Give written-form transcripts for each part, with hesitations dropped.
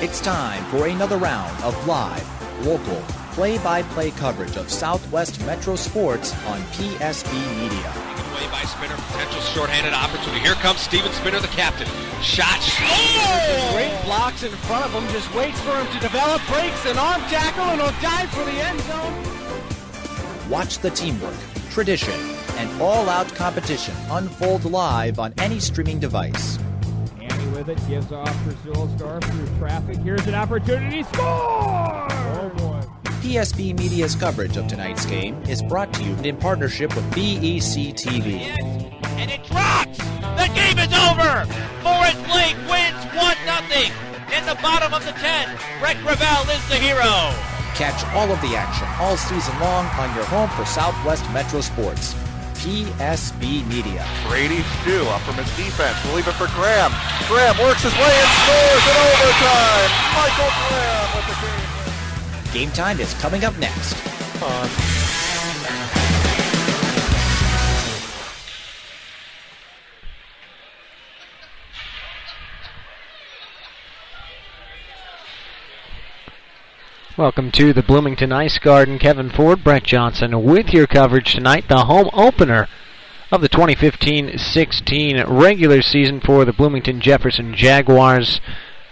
It's time for another round of live, local, play-by-play coverage of Southwest Metro Sports on PSB Media. Taken away by Spinner, potential shorthanded opportunity. Here comes Steven Spinner, the captain. Shot. Oh! Great blocks in front of him, just waits for him to develop, breaks an arm tackle, and he'll dive for the end zone. Watch the teamwork, tradition, and all-out competition unfold live on any streaming device. Annie with it, gives off for Zulsdorf through traffic. Here's an opportunity, score! Oh boy. PSB Media's coverage of tonight's game is brought to you in partnership with BEC TV. And it drops! The game is over! Forest Lake wins 1-0 in the bottom of the 10. Brett Gravel is the hero. Catch all of the action all season long on your home for Southwest Metro Sports. PSB Media. Brady Stew up from his defense. We'll leave it for Graham. Graham works his way and scores in overtime. Michael Graham with the game. Game time is coming up next. Welcome to the Bloomington Ice Garden. Kevin Ford, Brett Johnson with your coverage tonight. The home opener of the 2015-16 regular season for the Bloomington Jefferson Jaguars,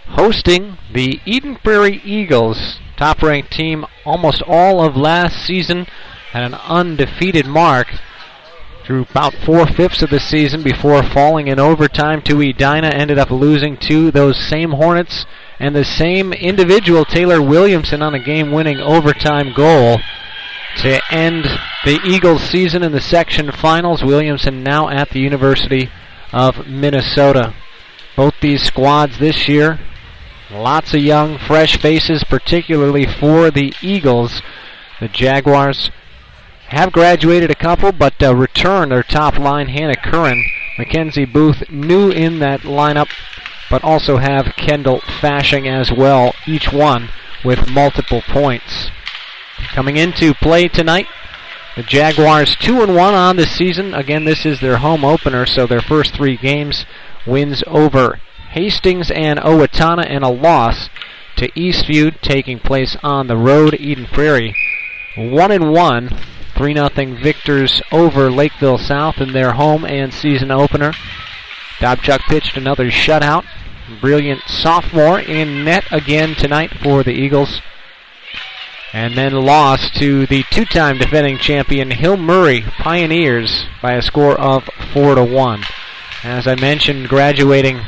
hosting the Eden Prairie Eagles, top-ranked team almost all of last season at an undefeated mark through about 4/5 of the season before falling in overtime to Edina. Ended up losing to those same Hornets and the same individual, Taylor Williamson, on a game-winning overtime goal to end the Eagles' season in the section finals. Williamson now at the University of Minnesota. Both these squads this year, lots of young, fresh faces, particularly for the Eagles. The Jaguars have graduated a couple, but return their top line, Hannah Curran, Mackenzie Booth, new in that lineup, but also have Kendall Fashing as well, each one with multiple points. Coming into play tonight, the Jaguars 2-1 on the season. Again, this is their home opener, so their first 3 games, wins over Hastings and Owatonna, and a loss to Eastview, taking place on the road. Eden Prairie 1-1, 3-0 victors over Lakeville South in their home and season opener. Dobchuk pitched another shutout. Brilliant sophomore in net again tonight for the Eagles. And then lost to the 2-time defending champion Hill Murray Pioneers by a score of 4-1. As I mentioned, graduating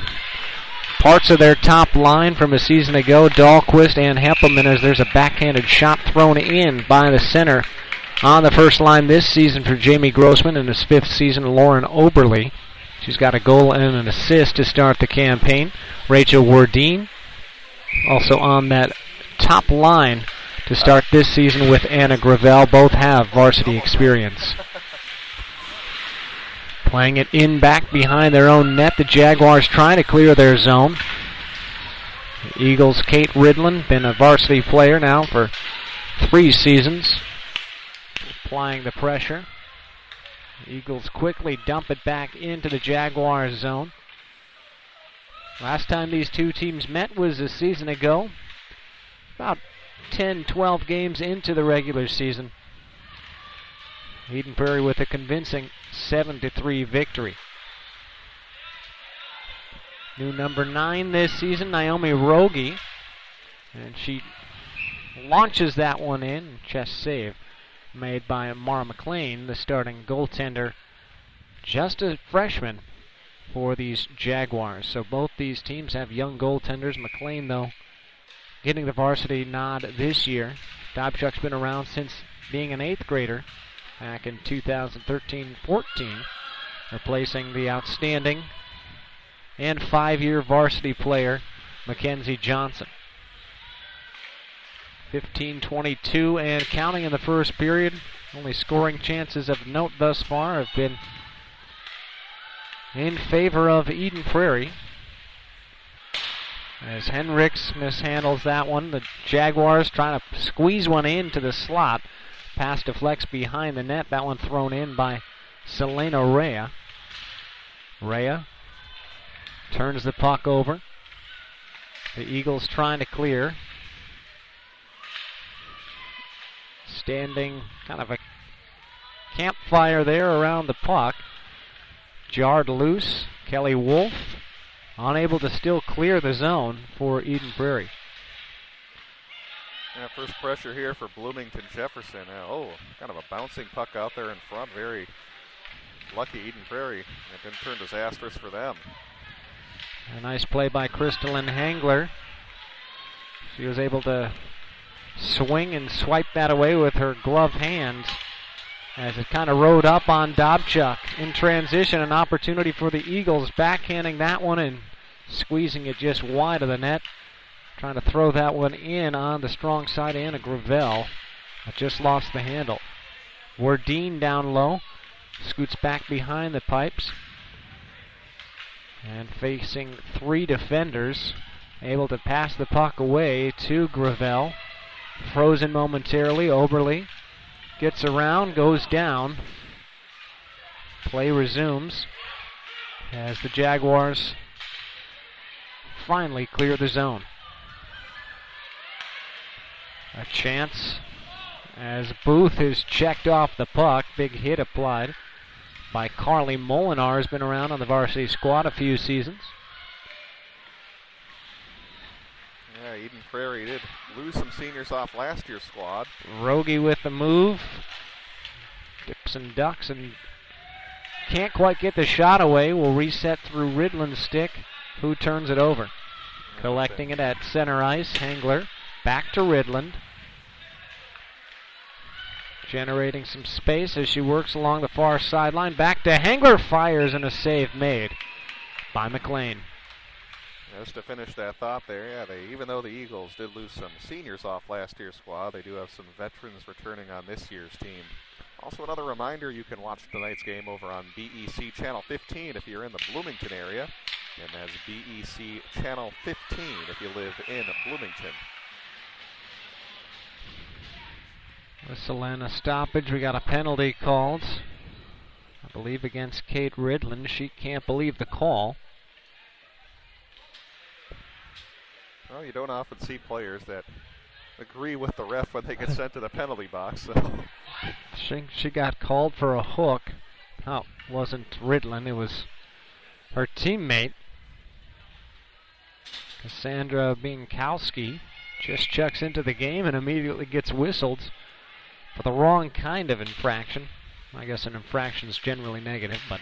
parts of their top line from a season ago, Dahlquist and Hempelman, as there's a backhanded shot thrown in by the center on the first line this season for Jamie Grossman in his 5th season, Lauren Oberly. She's got a goal and an assist to start the campaign. Rachel Wardeen also on that top line to start this season with Anna Gravel. Both have varsity experience. Playing it in back behind their own net. The Jaguars trying to clear their zone. The Eagles' Kate Ridlin, been a varsity player now for 3 seasons. Applying the pressure. The Eagles quickly dump it back into the Jaguars zone. Last time these two teams met was a season ago, about 10-12 games into the regular season. Eden Prairie with a convincing 7-3 victory. New number 9 this season, Naomi Rogie, and she launches that one in. Chest save made by Mara McLean, the starting goaltender, just a freshman for these Jaguars. So both these teams have young goaltenders. McLean, though, getting the varsity nod this year. Dobchuk's been around since being an 8th grader back in 2013-14, replacing the outstanding and 5-year varsity player Mackenzie Johnson. 15-22 and counting in the first period. Only scoring chances of note thus far have been in favor of Eden Prairie, as Henricks mishandles that one. The Jaguars trying to squeeze one into the slot. Pass deflects behind the net. That one thrown in by Selena Rea. Rea turns the puck over. The Eagles trying to clear. Standing kind of a campfire there around the puck. Jarred loose. Kelly Wolf unable to still clear the zone for Eden Prairie. Yeah, first pressure here for Bloomington Jefferson. Kind of a bouncing puck out there in front. Very lucky Eden Prairie. It didn't turn disastrous for them. A nice play by Crystalline Hangler. She was able to swing and swipe that away with her gloved hands as it kind of rode up on Dobchuk. In transition, an opportunity for the Eagles, backhanding that one and squeezing it just wide of the net. Trying to throw that one in on the strong side, Anna Gravel, but just lost the handle. Wardeen down low, scoots back behind the pipes, and facing 3 defenders, able to pass the puck away to Gravel. Frozen momentarily, Oberle gets around, goes down. Play resumes as the Jaguars finally clear the zone. A chance as Booth is checked off the puck. Big hit applied by Carly Molinar, has been around on the varsity squad a few seasons. Yeah, Eden Prairie did lose some seniors off last year's squad. Rogie with the move. Dips and ducks and can't quite get the shot away. Will reset through Ridland's stick, who turns it over. Collecting it at center ice, Hangler. Back to Ridland. Generating some space as she works along the far sideline. Back to Hangler, fires, and a save made by McLean. Just to finish that thought there, even though the Eagles did lose some seniors off last year's squad, they do have some veterans returning on this year's team. Also, another reminder, you can watch tonight's game over on BEC Channel 15 if you're in the Bloomington area, and that's BEC Channel 15 if you live in Bloomington. Whistle and a stoppage. We got a penalty called, I believe, against Kate Ridland. She can't believe the call. Well, you don't often see players that agree with the ref when they get sent to the penalty box. So. She got called for a hook. Oh, it wasn't Ridland. It was her teammate, Cassandra Binkowski. Just checks into the game and immediately gets whistled for the wrong kind of infraction. I guess an infraction is generally negative, but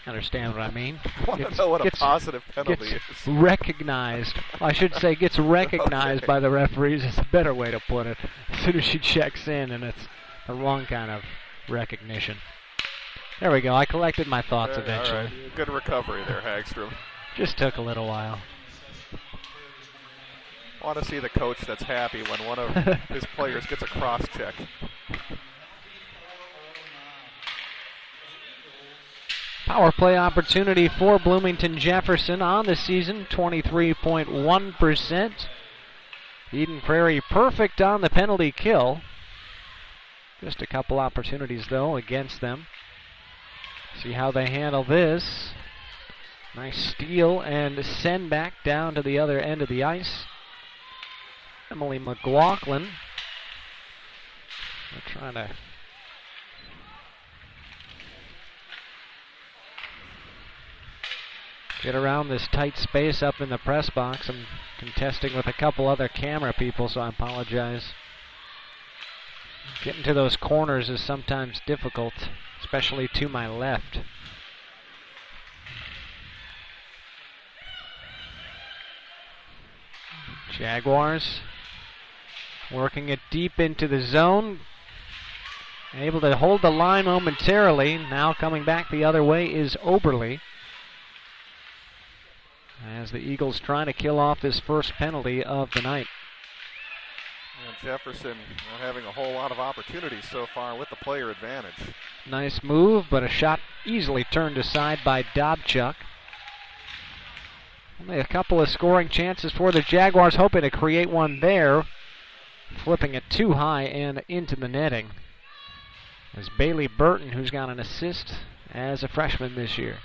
understand what I mean. I want to know what a positive penalty is. Recognized. I should say gets recognized okay. by the referees is a better way to put it. As soon as she checks in and it's the wrong kind of recognition. There we go. I collected my thoughts eventually. All right. Good recovery there, Hagstrom. Just took a little while. I want to see the coach that's happy when one of his players gets a cross check. Power play opportunity for Bloomington Jefferson on the season, 23.1%. Eden Prairie perfect on the penalty kill. Just a couple opportunities, though, against them. See how they handle this. Nice steal and send back down to the other end of the ice. Emily McLaughlin. They're trying to get around this tight space up in the press box. I'm contesting with a couple other camera people, so I apologize. Getting to those corners is sometimes difficult, especially to my left. Jaguars working it deep into the zone. Able to hold the line momentarily. Now coming back the other way is Oberle, as the Eagles trying to kill off this first penalty of the night. And Jefferson not having a whole lot of opportunities so far with the player advantage. Nice move, but a shot easily turned aside by Dobchuk. Only a couple of scoring chances for the Jaguars, hoping to create one there. Flipping it too high and into the netting. As Bailey Burton, who's got an assist as a freshman this year.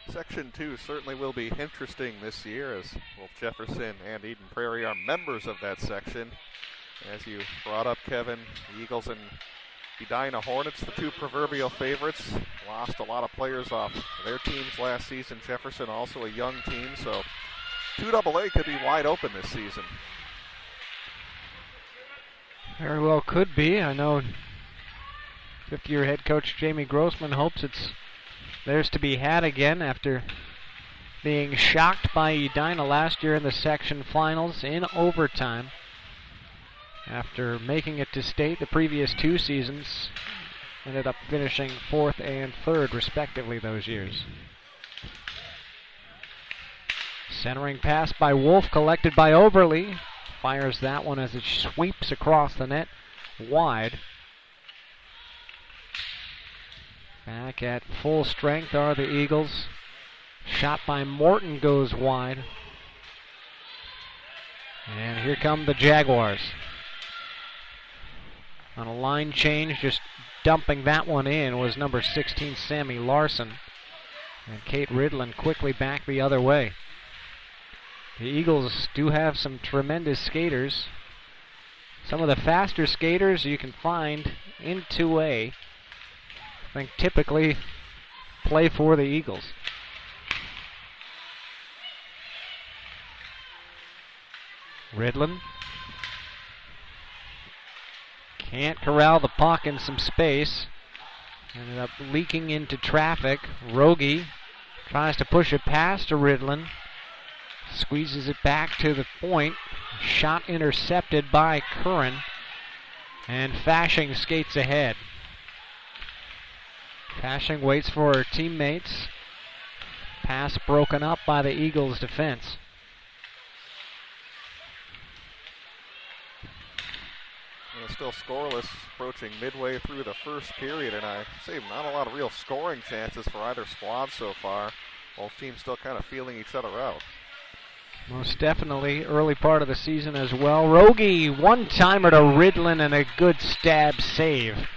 Section 2 certainly will be interesting this year, as both Jefferson and Eden Prairie are members of that section. As you brought up, Kevin, the Eagles and Edina Hornets, the two proverbial favorites, lost a lot of players off their teams last season. Jefferson also a young team, so 2AA could be wide open this season. Very well could be. I know fifth-year head coach Jamie Grossman hopes it's theirs to be had again after being shocked by Edina last year in the section finals in overtime. After making it to state the previous 2 seasons, ended up finishing 4th and 3rd respectively those years. Centering pass by Wolf, collected by Overly. Fires that one as it sweeps across the net wide. Back at full strength are the Eagles. Shot by Morton goes wide. And here come the Jaguars. On a line change, just dumping that one in was number 16, Sammy Larson. And Kate Ridlin quickly back the other way. The Eagles do have some tremendous skaters. Some of the faster skaters you can find in 2A. I think typically play for the Eagles. Ridlin can't corral the puck in some space. Ended up leaking into traffic. Rogie tries to push it past to Ridlin. Squeezes it back to the point. Shot intercepted by Curran. And Fashing skates ahead. Fashing waits for her teammates. Pass broken up by the Eagles' defense. Still scoreless, approaching midway through the first period, and I say not a lot of real scoring chances for either squad so far. Both teams still kind of feeling each other out. Most definitely early part of the season as well. Rogie, one-timer to Ridlin and a good stab save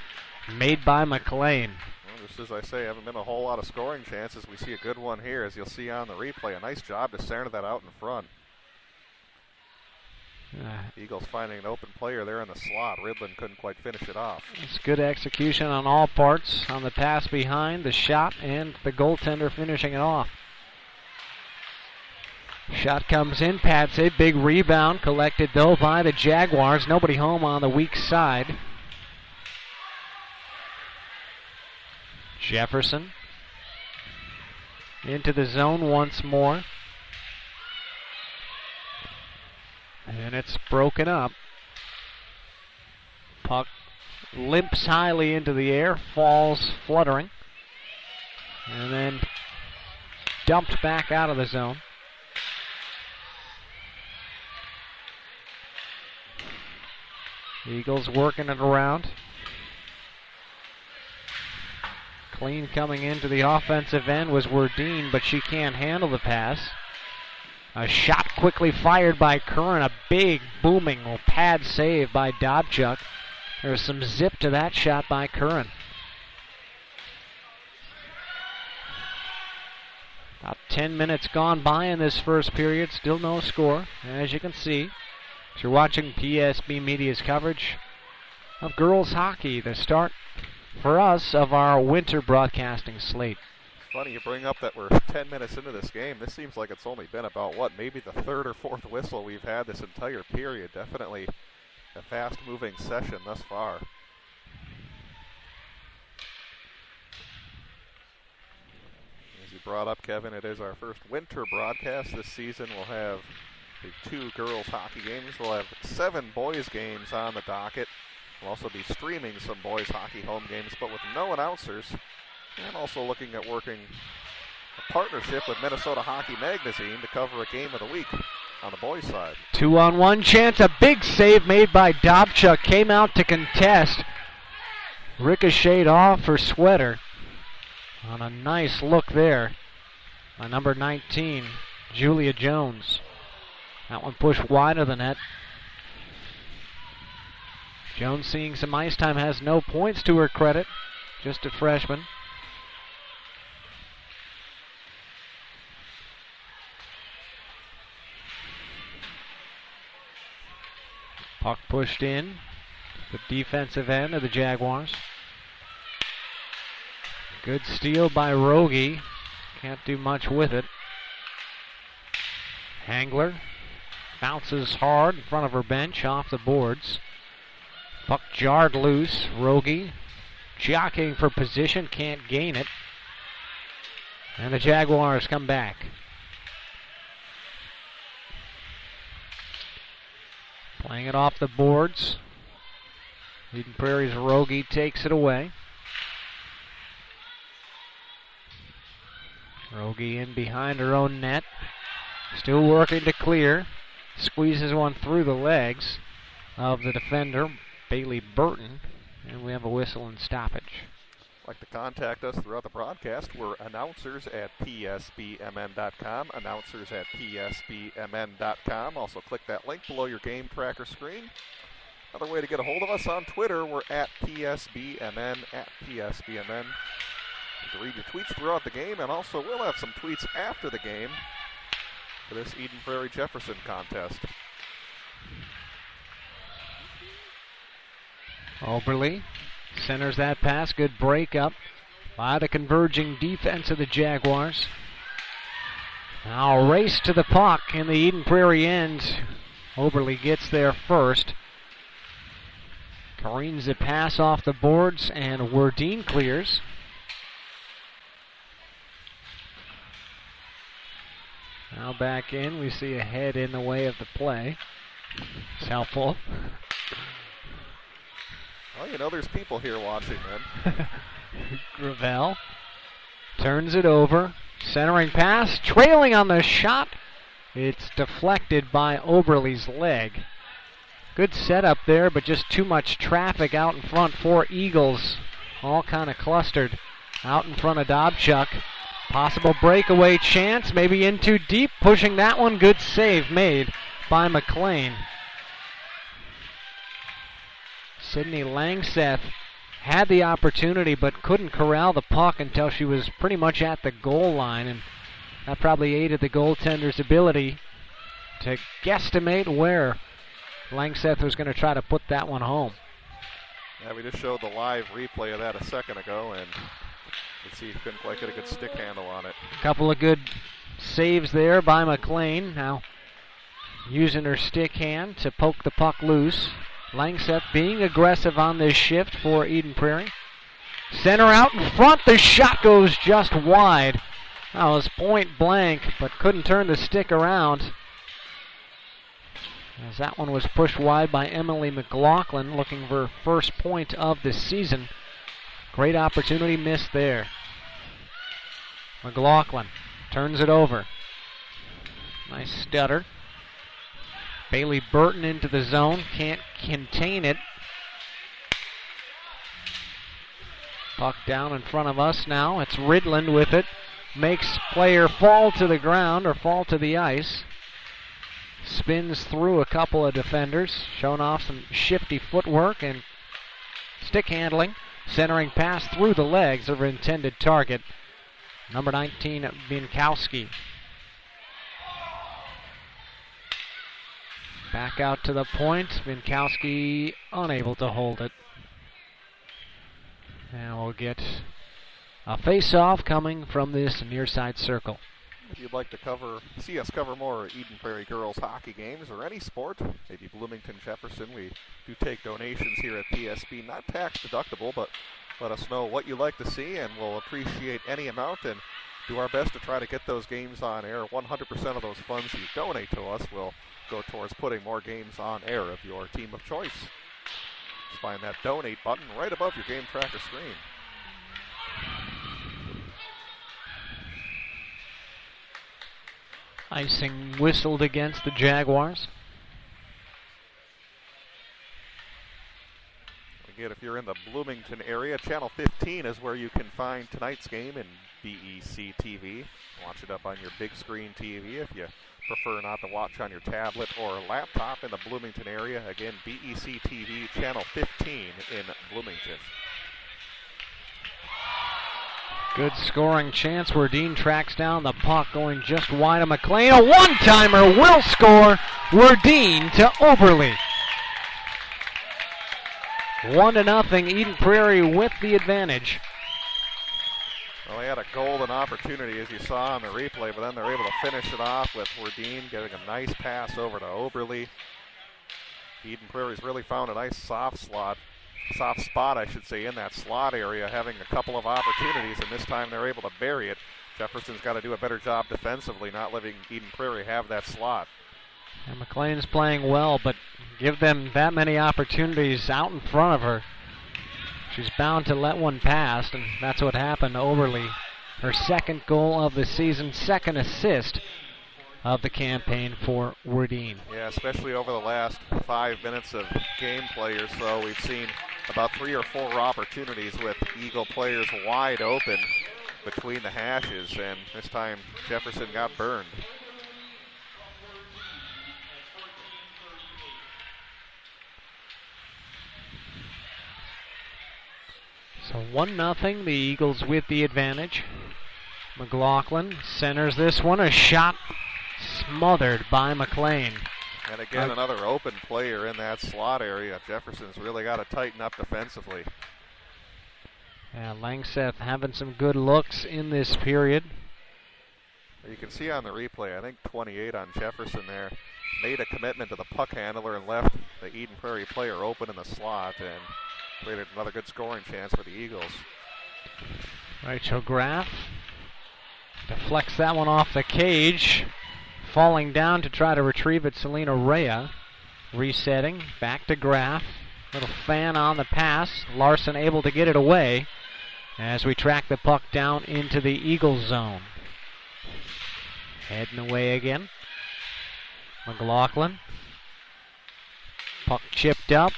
made by McLean. Well, just as I say, haven't been a whole lot of scoring chances. We see a good one here, as you'll see on the replay. A nice job to center that out in front. Eagles finding an open player there in the slot. Ridlin couldn't quite finish it off. It's good execution on all parts, on the pass behind, the shot, and the goaltender finishing it off. Shot comes in, pad save, big rebound, collected though by the Jaguars. Nobody home on the weak side. Jefferson into the zone once more. And it's broken up. Puck limps highly into the air, falls fluttering, and then dumped back out of the zone. Eagles working it around. Clean coming into the offensive end was Werdine, but she can't handle the pass. A shot quickly fired by Curran. A big, booming pad save by Dobchuk. There's some zip to that shot by Curran. About 10 minutes gone by in this first period. Still no score. As you can see, if you're watching PSB Media's coverage of girls hockey, the start for us of our winter broadcasting slate. Funny you bring up that we're 10 minutes into this game. This seems like it's only been about, maybe the 3rd or 4th whistle we've had this entire period. Definitely a fast-moving session thus far. As you brought up, Kevin, it is our first winter broadcast this season. We'll have the 2 girls hockey games. We'll have 7 boys games on the docket. We'll also be streaming some boys hockey home games, but with no announcers. And also looking at working a partnership with Minnesota Hockey Magazine to cover a game of the week on the boys' side. 2-on-1 chance, a big save made by Dobchuk. Came out to contest. Ricocheted off for Sweater. On a nice look there by number 19, Julia Jones. That one pushed wide of the net. Jones seeing some ice time, has no points to her credit. Just a freshman. Puck pushed in. The defensive end of the Jaguars. Good steal by Rogie. Can't do much with it. Hangler bounces hard in front of her bench off the boards. Puck jarred loose. Rogie jockeying for position, can't gain it. And the Jaguars come back. Playing it off the boards. Eden Prairie's Rogie takes it away. Rogie in behind her own net. Still working to clear. Squeezes one through the legs of the defender, Bailey Burton. And we have a whistle and stoppage. Like to contact us throughout the broadcast. We're announcers at psbmn.com. Announcers at psbmn.com. Also click that link below your game tracker screen. Another way to get a hold of us on Twitter, we're at PSBMN, at PSBMN. You can read your tweets throughout the game, and also we'll have some tweets after the game for this Eden Prairie Jefferson contest. Oberle centers that pass. Good break up by the converging defense of the Jaguars. Now a race to the puck in the Eden Prairie end. Oberle gets there first. Careens the pass off the boards, and Werdine clears. Now back in, we see a head in the way of the play. It's helpful. Well, you know there's people here watching then. Gravel turns it over. Centering pass, trailing on the shot. It's deflected by Oberle's leg. Good setup there, but just too much traffic out in front. 4 Eagles all kind of clustered out in front of Dobchuk. Possible breakaway chance, maybe in too deep. Pushing that one, good save made by McLean. Sydney Langseth had the opportunity but couldn't corral the puck until she was pretty much at the goal line, and that probably aided the goaltender's ability to guesstimate where Langseth was going to try to put that one home. Yeah, we just showed the live replay of that a second ago, and you see he couldn't quite get a good stick handle on it. A couple of good saves there by McLean. Now using her stick hand to poke the puck loose. Langseth being aggressive on this shift for Eden Prairie. Center out in front. The shot goes just wide. That was point blank, but couldn't turn the stick around, as that one was pushed wide by Emily McLaughlin, looking for her first point of the season. Great opportunity missed there. McLaughlin turns it over. Nice stutter. Bailey Burton into the zone. Can't contain it. Puck down in front of us now. It's Ridland with it. Makes player fall to the ground or fall to the ice. Spins through a couple of defenders. Showing off some shifty footwork and stick handling. Centering pass through the legs of her intended target. Number 19, Binkowski. Back out to the point. Binkowski unable to hold it. And we'll get a face-off coming from this near side circle. If you'd like to see us cover more Eden Prairie girls hockey games or any sport, maybe Bloomington, Jefferson, we do take donations here at PSB, not tax deductible, but let us know what you'd like to see, and we'll appreciate any amount and do our best to try to get those games on air. 100% of those funds you donate to us will go towards putting more games on air of your team of choice. Just find that donate button right above your game tracker screen. Icing whistled against the Jaguars. Again, if you're in the Bloomington area, Channel 15 is where you can find tonight's game in BEC TV. Watch it up on your big screen TV if you prefer not to watch on your tablet or laptop in the Bloomington area. Again, BEC TV, Channel 15 in Bloomington. Good scoring chance where Dean tracks down the puck, going just wide of McLean. A one-timer will score. Werdine to Oberle. 1-0, Eden Prairie with the advantage. Well, they had a golden opportunity, as you saw on the replay, but then they're able to finish it off with Wardeen getting a nice pass over to Oberle. Eden Prairie's really found a nice soft spot, in that slot area, having a couple of opportunities, and this time they're able to bury it. Jefferson's got to do a better job defensively, not letting Eden Prairie have that slot. And McLean's playing well, but give them that many opportunities out in front of her. She's bound to let one pass, and that's what happened to Oberle. Her second goal of the season, second assist of the campaign for Wardeen. Yeah, especially over the last 5 minutes of gameplay or so, we've seen about 3 or 4 opportunities with Eagle players wide open between the hashes, and this time Jefferson got burned. So 1-0, the Eagles with the advantage. McLaughlin centers this one, a shot smothered by McLean. And again, another open player in that slot area. Jefferson's really got to tighten up defensively. Yeah, Langseth having some good looks in this period. You can see on the replay, I think 28 on Jefferson there made a commitment to the puck handler and left the Eden Prairie player open in the slot and created another good scoring chance for the Eagles. Rachel Graff deflects that one off the cage. Falling down to try to retrieve it, Selena Rea. Resetting, back to Graff. Little fan on the pass. Larson able to get it away as we track the puck down into the Eagles zone. Heading away again. McLaughlin. Puck chipped up,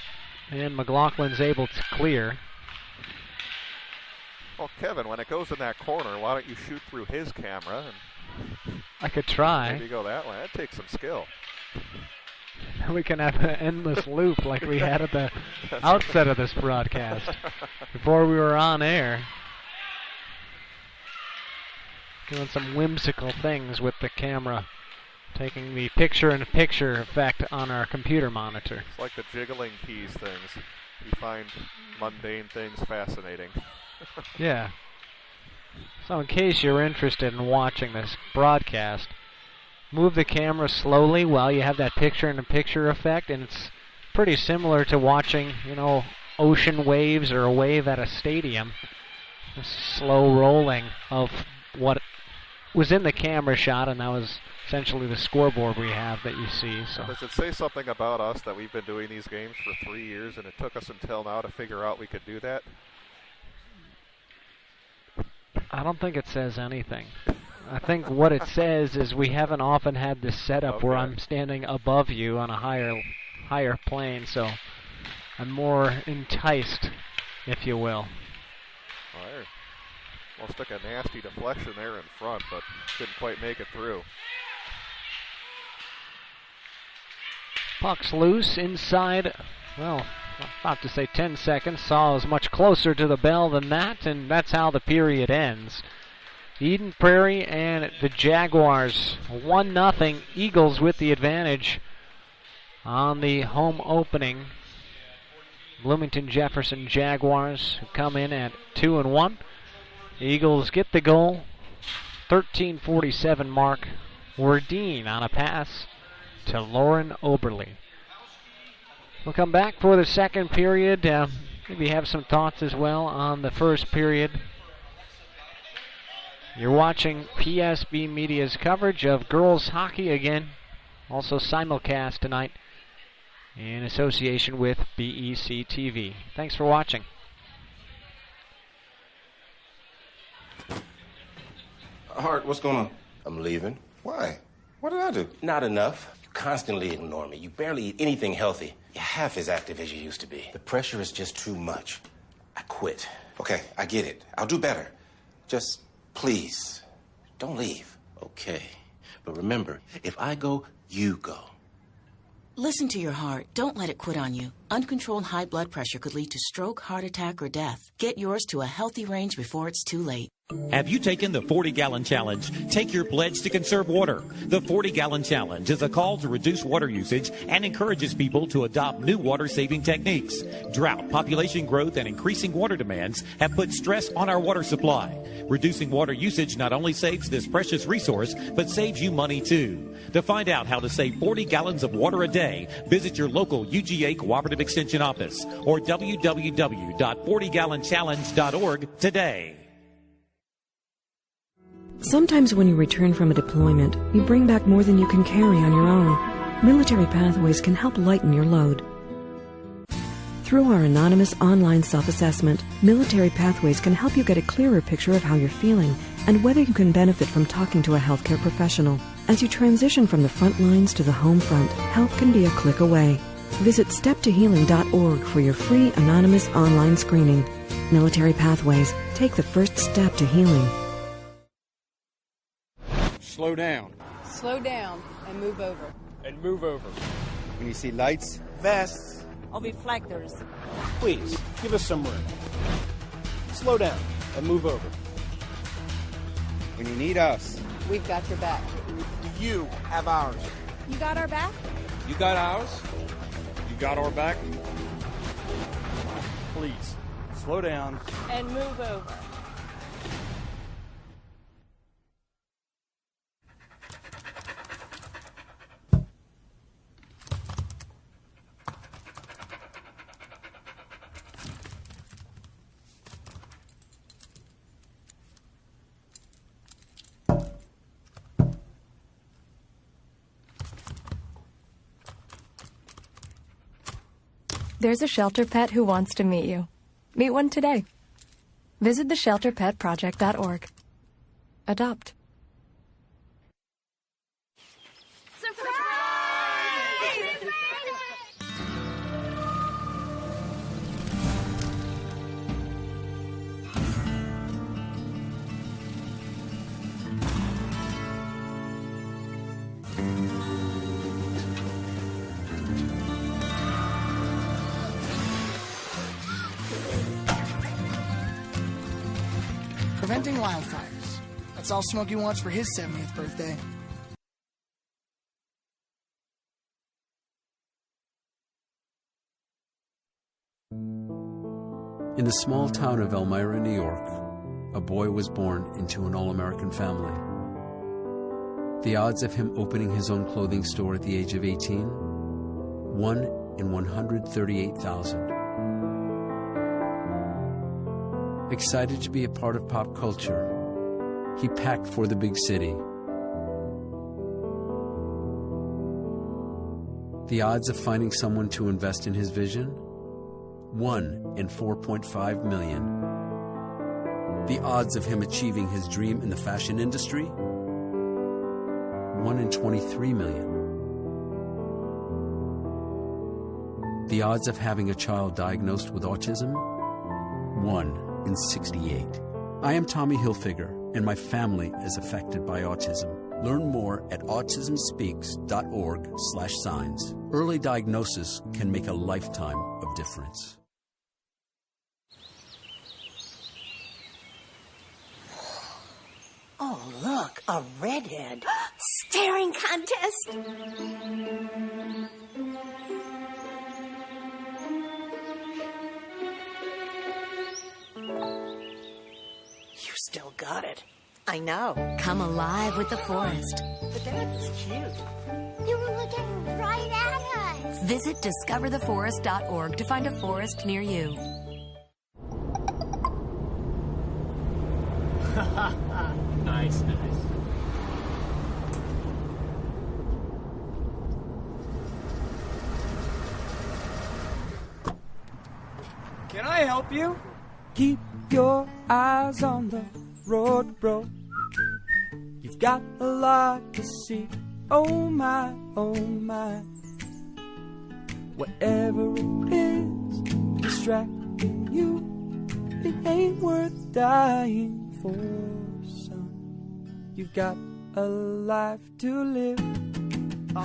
and McLaughlin's able to clear. Well, Kevin, when it goes in that corner, why don't you shoot through his camera? And I could try. maybe go that way. That takes some skill. We can have an endless loop like we had at the outset of this broadcast before we were on air. Doing some whimsical things with the camera, taking the picture-in-picture effect on our computer monitor. It's like the jiggling keys things. You find mundane things fascinating. Yeah. So in case you're interested in watching this broadcast, move the camera slowly while you have that picture-in-a-picture effect, and it's pretty similar to watching, ocean waves or a wave at a stadium. A slow rolling of what was in the camera shot, and that was essentially the scoreboard we have that you see. So does it say something about us that we've been doing these games for 3 years and it took us until now to figure out we could do that? I don't think it says anything. I think what it says is we haven't often had this setup where I'm standing above you on a higher plane, so I'm more enticed, if you will. Well, almost took a nasty deflection there in front, but couldn't quite make it through. Puck's loose inside, well, about to say 10 seconds. Saul is much closer to the bell than that, and that's how the period ends. Eden Prairie and the Jaguars 1-0. Eagles with the advantage on the home opening. Bloomington Jefferson Jaguars who come in at 2-1. Eagles get the goal. 13:47 mark. Wardeen on a pass to Lauren Oberle. We'll come back for the second period. Maybe have some thoughts as well on the first period. You're watching PSB Media's coverage of girls hockey again. Also simulcast tonight in association with BEC TV. Thanks for watching. Hart, what's going on? I'm leaving. Why? What did I do? Not enough. You constantly ignore me. You barely eat anything healthy. You're half as active as you used to be. The pressure is just too much. I quit. Okay, I get it. I'll do better. Just, please, don't leave. Okay. But remember, if I go, you go. Listen to your heart. Don't let it quit on you. Uncontrolled high blood pressure could lead to stroke, heart attack, or death. Get yours to a healthy range before it's too late. Have you taken the 40-gallon challenge? Take your pledge to conserve water. The 40-gallon challenge is a call to reduce water usage and encourages people to adopt new water-saving techniques. Drought, population growth, and increasing water demands have put stress on our water supply. Reducing water usage not only saves this precious resource, but saves you money too. To find out how to save 40 gallons of water a day, visit your local UGA Cooperative Extension office or www.40gallonchallenge.org today. Sometimes when you return from a deployment, you bring back more than you can carry on your own. Military Pathways can help lighten your load. Through our anonymous online self-assessment, Military Pathways can help you get a clearer picture of how you're feeling and whether you can benefit from talking to a healthcare professional. As you transition from the front lines to the home front, help can be a click away. Visit steptohealing.org for your free anonymous online screening. Military Pathways. Take the first step to healing. Slow down. Slow down and move over. And move over. When you see lights, vests, or reflectors, please give us some room. Slow down and move over. When you need us, we've got your back. Do you have ours? You got our back? You got ours? You got our back? Please, slow down. And move over. There's a shelter pet who wants to meet you. Meet one today. Visit theshelterpetproject.org. Adopt. Preventing wildfires. That's all Smokey wants for his 70th birthday. In the small town of Elmira, New York, a boy was born into an all-American family. The odds of him opening his own clothing store at the age of 18? 1 in 138,000. Excited to be a part of pop culture, he packed for the big city. The odds of finding someone to invest in his vision? 1 in 4.5 million. The odds of him achieving his dream in the fashion industry? 1 in 23 million. The odds of having a child diagnosed with autism? 1 in 68. I am Tommy Hilfiger, and my family is affected by autism. Learn more at autismspeaks.org/signs. Early diagnosis can make a lifetime of difference. Oh, look, a redhead. Staring contest. You still got it. I know. Come alive with the forest. The dad is cute. You were looking right at us. Visit discovertheforest.org to find a forest near you. Nice. Can I help you? Keep your eyes on the road, bro. You've got a lot to see. Oh my, oh my. Whatever it is distracting you, it ain't worth dying for, son. You've got a life to live. Here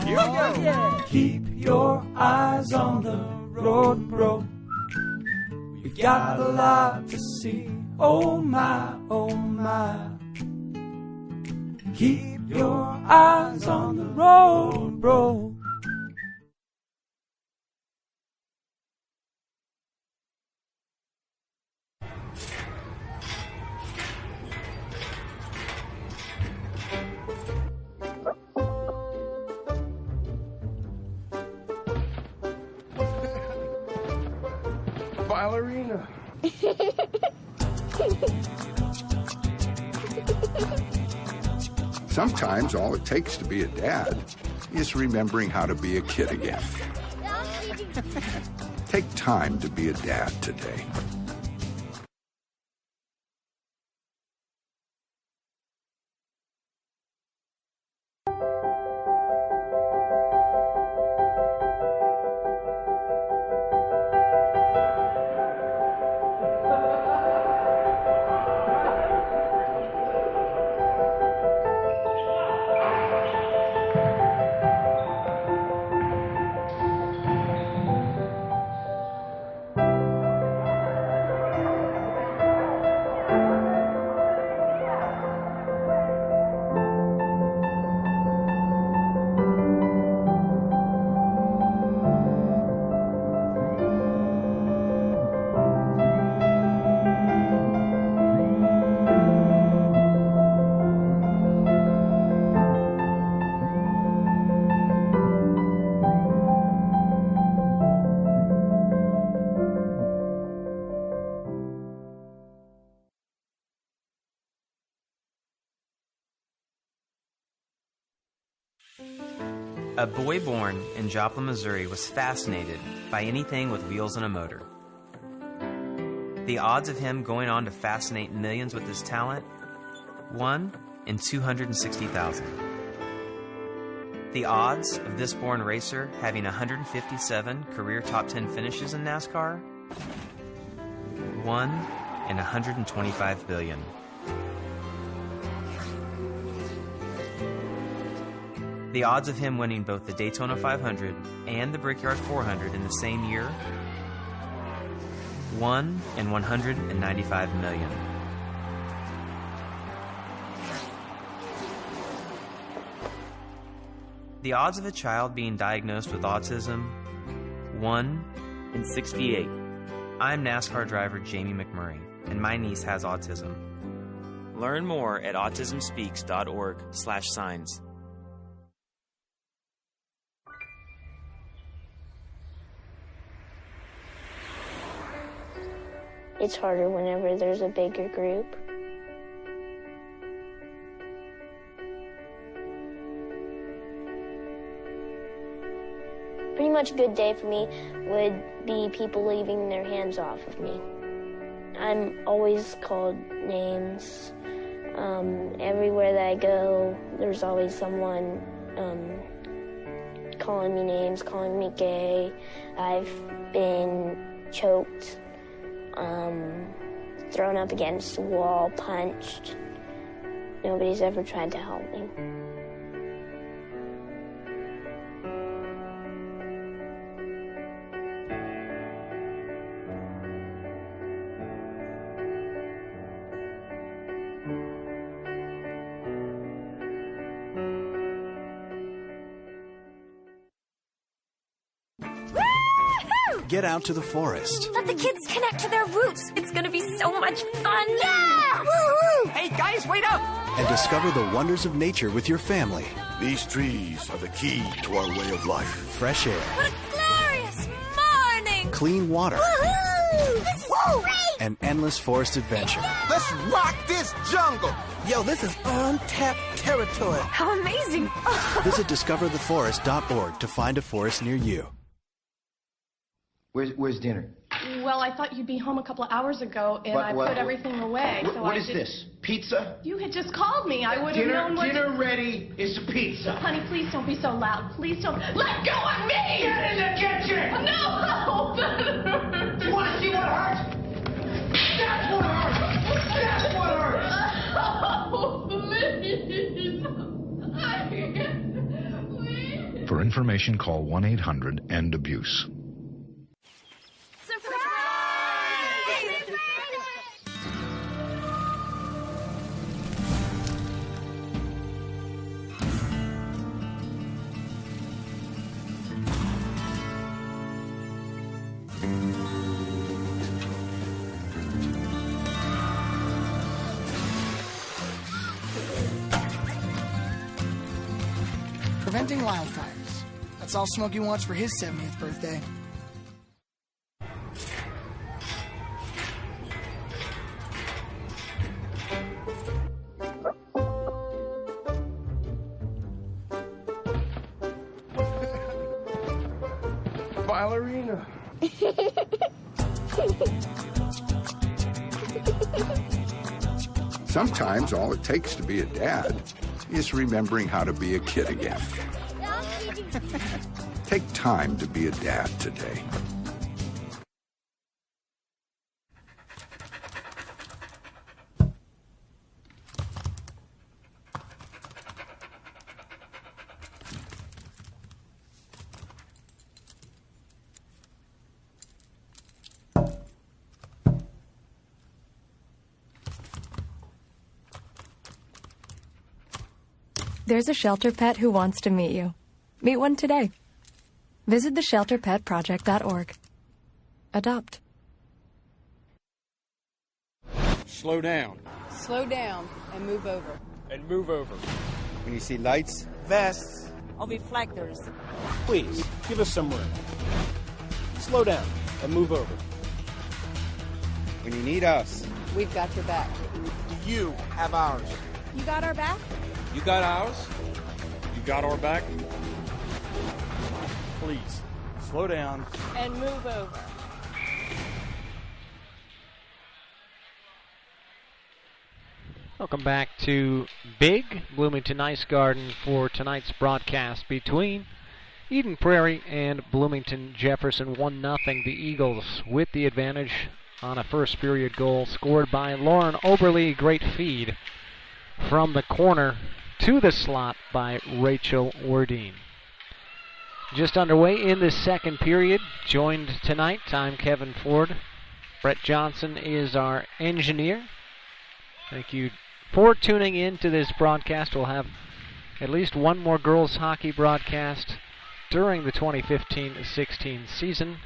we go. Yeah. Keep your eyes on the road, bro. We've got a lot to see. Oh my, oh my. Keep your eyes on the road, bro. Ballerina. Sometimes all it takes to be a dad is remembering how to be a kid again. Take time to be a dad today. A boy born in Joplin, Missouri was fascinated by anything with wheels and a motor. The odds of him going on to fascinate millions with his talent? 1 in 260,000. The odds of this born racer having 157 career top 10 finishes in NASCAR? 1 in 125 billion. The odds of him winning both the Daytona 500 and the Brickyard 400 in the same year? 1 in 195 million. The odds of a child being diagnosed with autism? 1 in 68. I'm NASCAR driver Jamie McMurray, and my niece has autism. Learn more at autismspeaks.org/signs. It's harder whenever there's a bigger group. Pretty much a good day for me would be people leaving their hands off of me. I'm always called names. Everywhere that I go, there's always someone calling me names, calling me gay. I've been choked. Thrown up against the wall, punched. Nobody's ever tried to help me. Get out to the forest. Let the kids connect to their roots. It's gonna be so much fun. Yeah! Woo-hoo! Hey, guys, wait up! And discover the wonders of nature with your family. These trees are the key to our way of life. Fresh air. What a glorious morning! Clean water. Woohoo! This is great! An endless forest adventure. Let's rock this jungle! Yo, this is untapped territory. How amazing! Visit discovertheforest.org to find a forest near you. Where's dinner? Well, I thought you'd be home a couple of hours ago, and I put everything away. What is this? Pizza? You had just called me. I would have known what... Dinner ready is pizza. Honey, please don't be so loud. Please don't... Let go of me! Get in the kitchen! No! You want to see what hurts? That's what hurts! That's what hurts! Oh, please! For information, call 1-800-END-ABUSE. Preventing wildfires. That's all Smokey wants for his 70th birthday. Ballerina. Sometimes all it takes to be a dad is remembering how to be a kid again. Take time to be a dad today. There's a shelter pet who wants to meet you. Meet one today. Visit theshelterpetproject.org. Adopt. Slow down. Slow down and move over. And move over. When you see lights, Vests. All reflectors. Please, give us some room. Slow down and move over. when you need us. We've got your back. You have ours. You got our back? You got ours? You got our back? Please, slow down. And move over. Welcome back to Big Bloomington Ice Garden for tonight's broadcast between Eden Prairie and Bloomington Jefferson. 1-0, the Eagles with the advantage on a first period goal scored by Lauren Oberly. Great feed from the corner to the slot by Rachel Wardine. Just underway in the second period. Joined tonight, I'm Kevin Ford. Brett Johnson is our engineer. Thank you for tuning in to this broadcast. We'll have at least one more girls hockey broadcast during the 2015-16 season.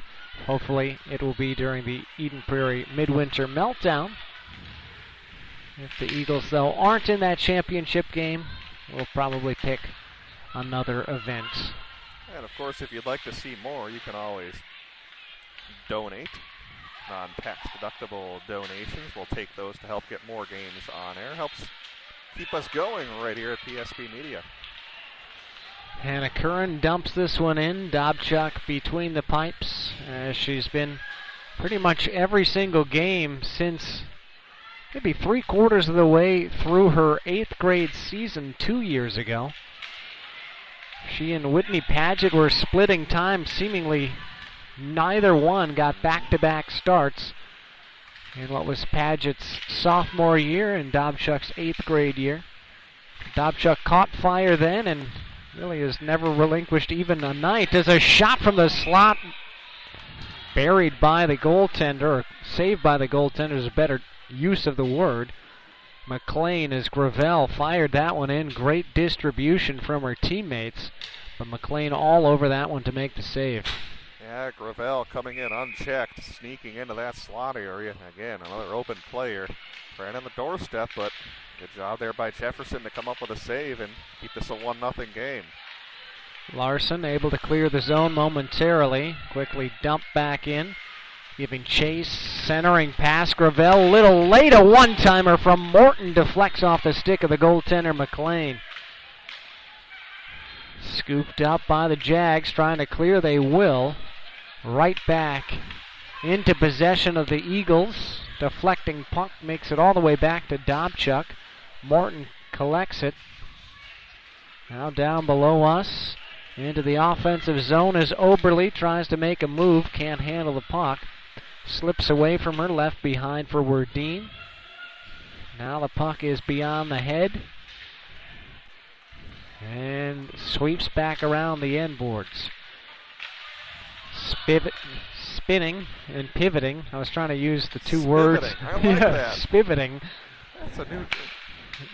Hopefully it will be during the Eden Prairie Midwinter Meltdown. If the Eagles, though, aren't in that championship game, we'll probably pick another event. And, of course, if you'd like to see more, you can always donate. Non-tax deductible donations. We'll take those to help get more games on air. Helps keep us going right here at PSB Media. Hannah Curran dumps this one in. Dobchuk between the pipes, as she's been pretty much every single game since maybe 3/4 of the way through her 8th grade season 2 years ago. She and Whitney Paget were splitting time. Seemingly neither one got back-to-back starts in what was Paget's sophomore year and Dobchuk's 8th grade year. Dobchuk caught fire then and really has never relinquished even a night. There's a shot from the slot buried by the goaltender, or saved by the goaltender is a better use of the word. McLean, as Gravel fired that one in. Great distribution from her teammates, but McLean all over that one to make the save. Yeah, Gravel coming in unchecked, sneaking into that slot area. Again, another open player right on the doorstep, but good job there by Jefferson to come up with a save and keep this a 1-0 game. Larson able to clear the zone momentarily, quickly dumped back in, giving chase, centering pass. Gravel, little late, a one-timer from Morton, deflects off the stick of the goaltender McLean. Scooped up by the Jags, trying to clear, they will. Right back into possession of the Eagles. Deflecting puck makes it all the way back to Dobchuk. Morton collects it. Now down below us into the offensive zone as Oberly tries to make a move. Can't handle the puck. Slips away from her, left behind for Wardine. Now the puck is beyond the head. And sweeps back around the end boards. Spinning and pivoting. I was trying to use the two words. I like that. Spivoting. That's a new...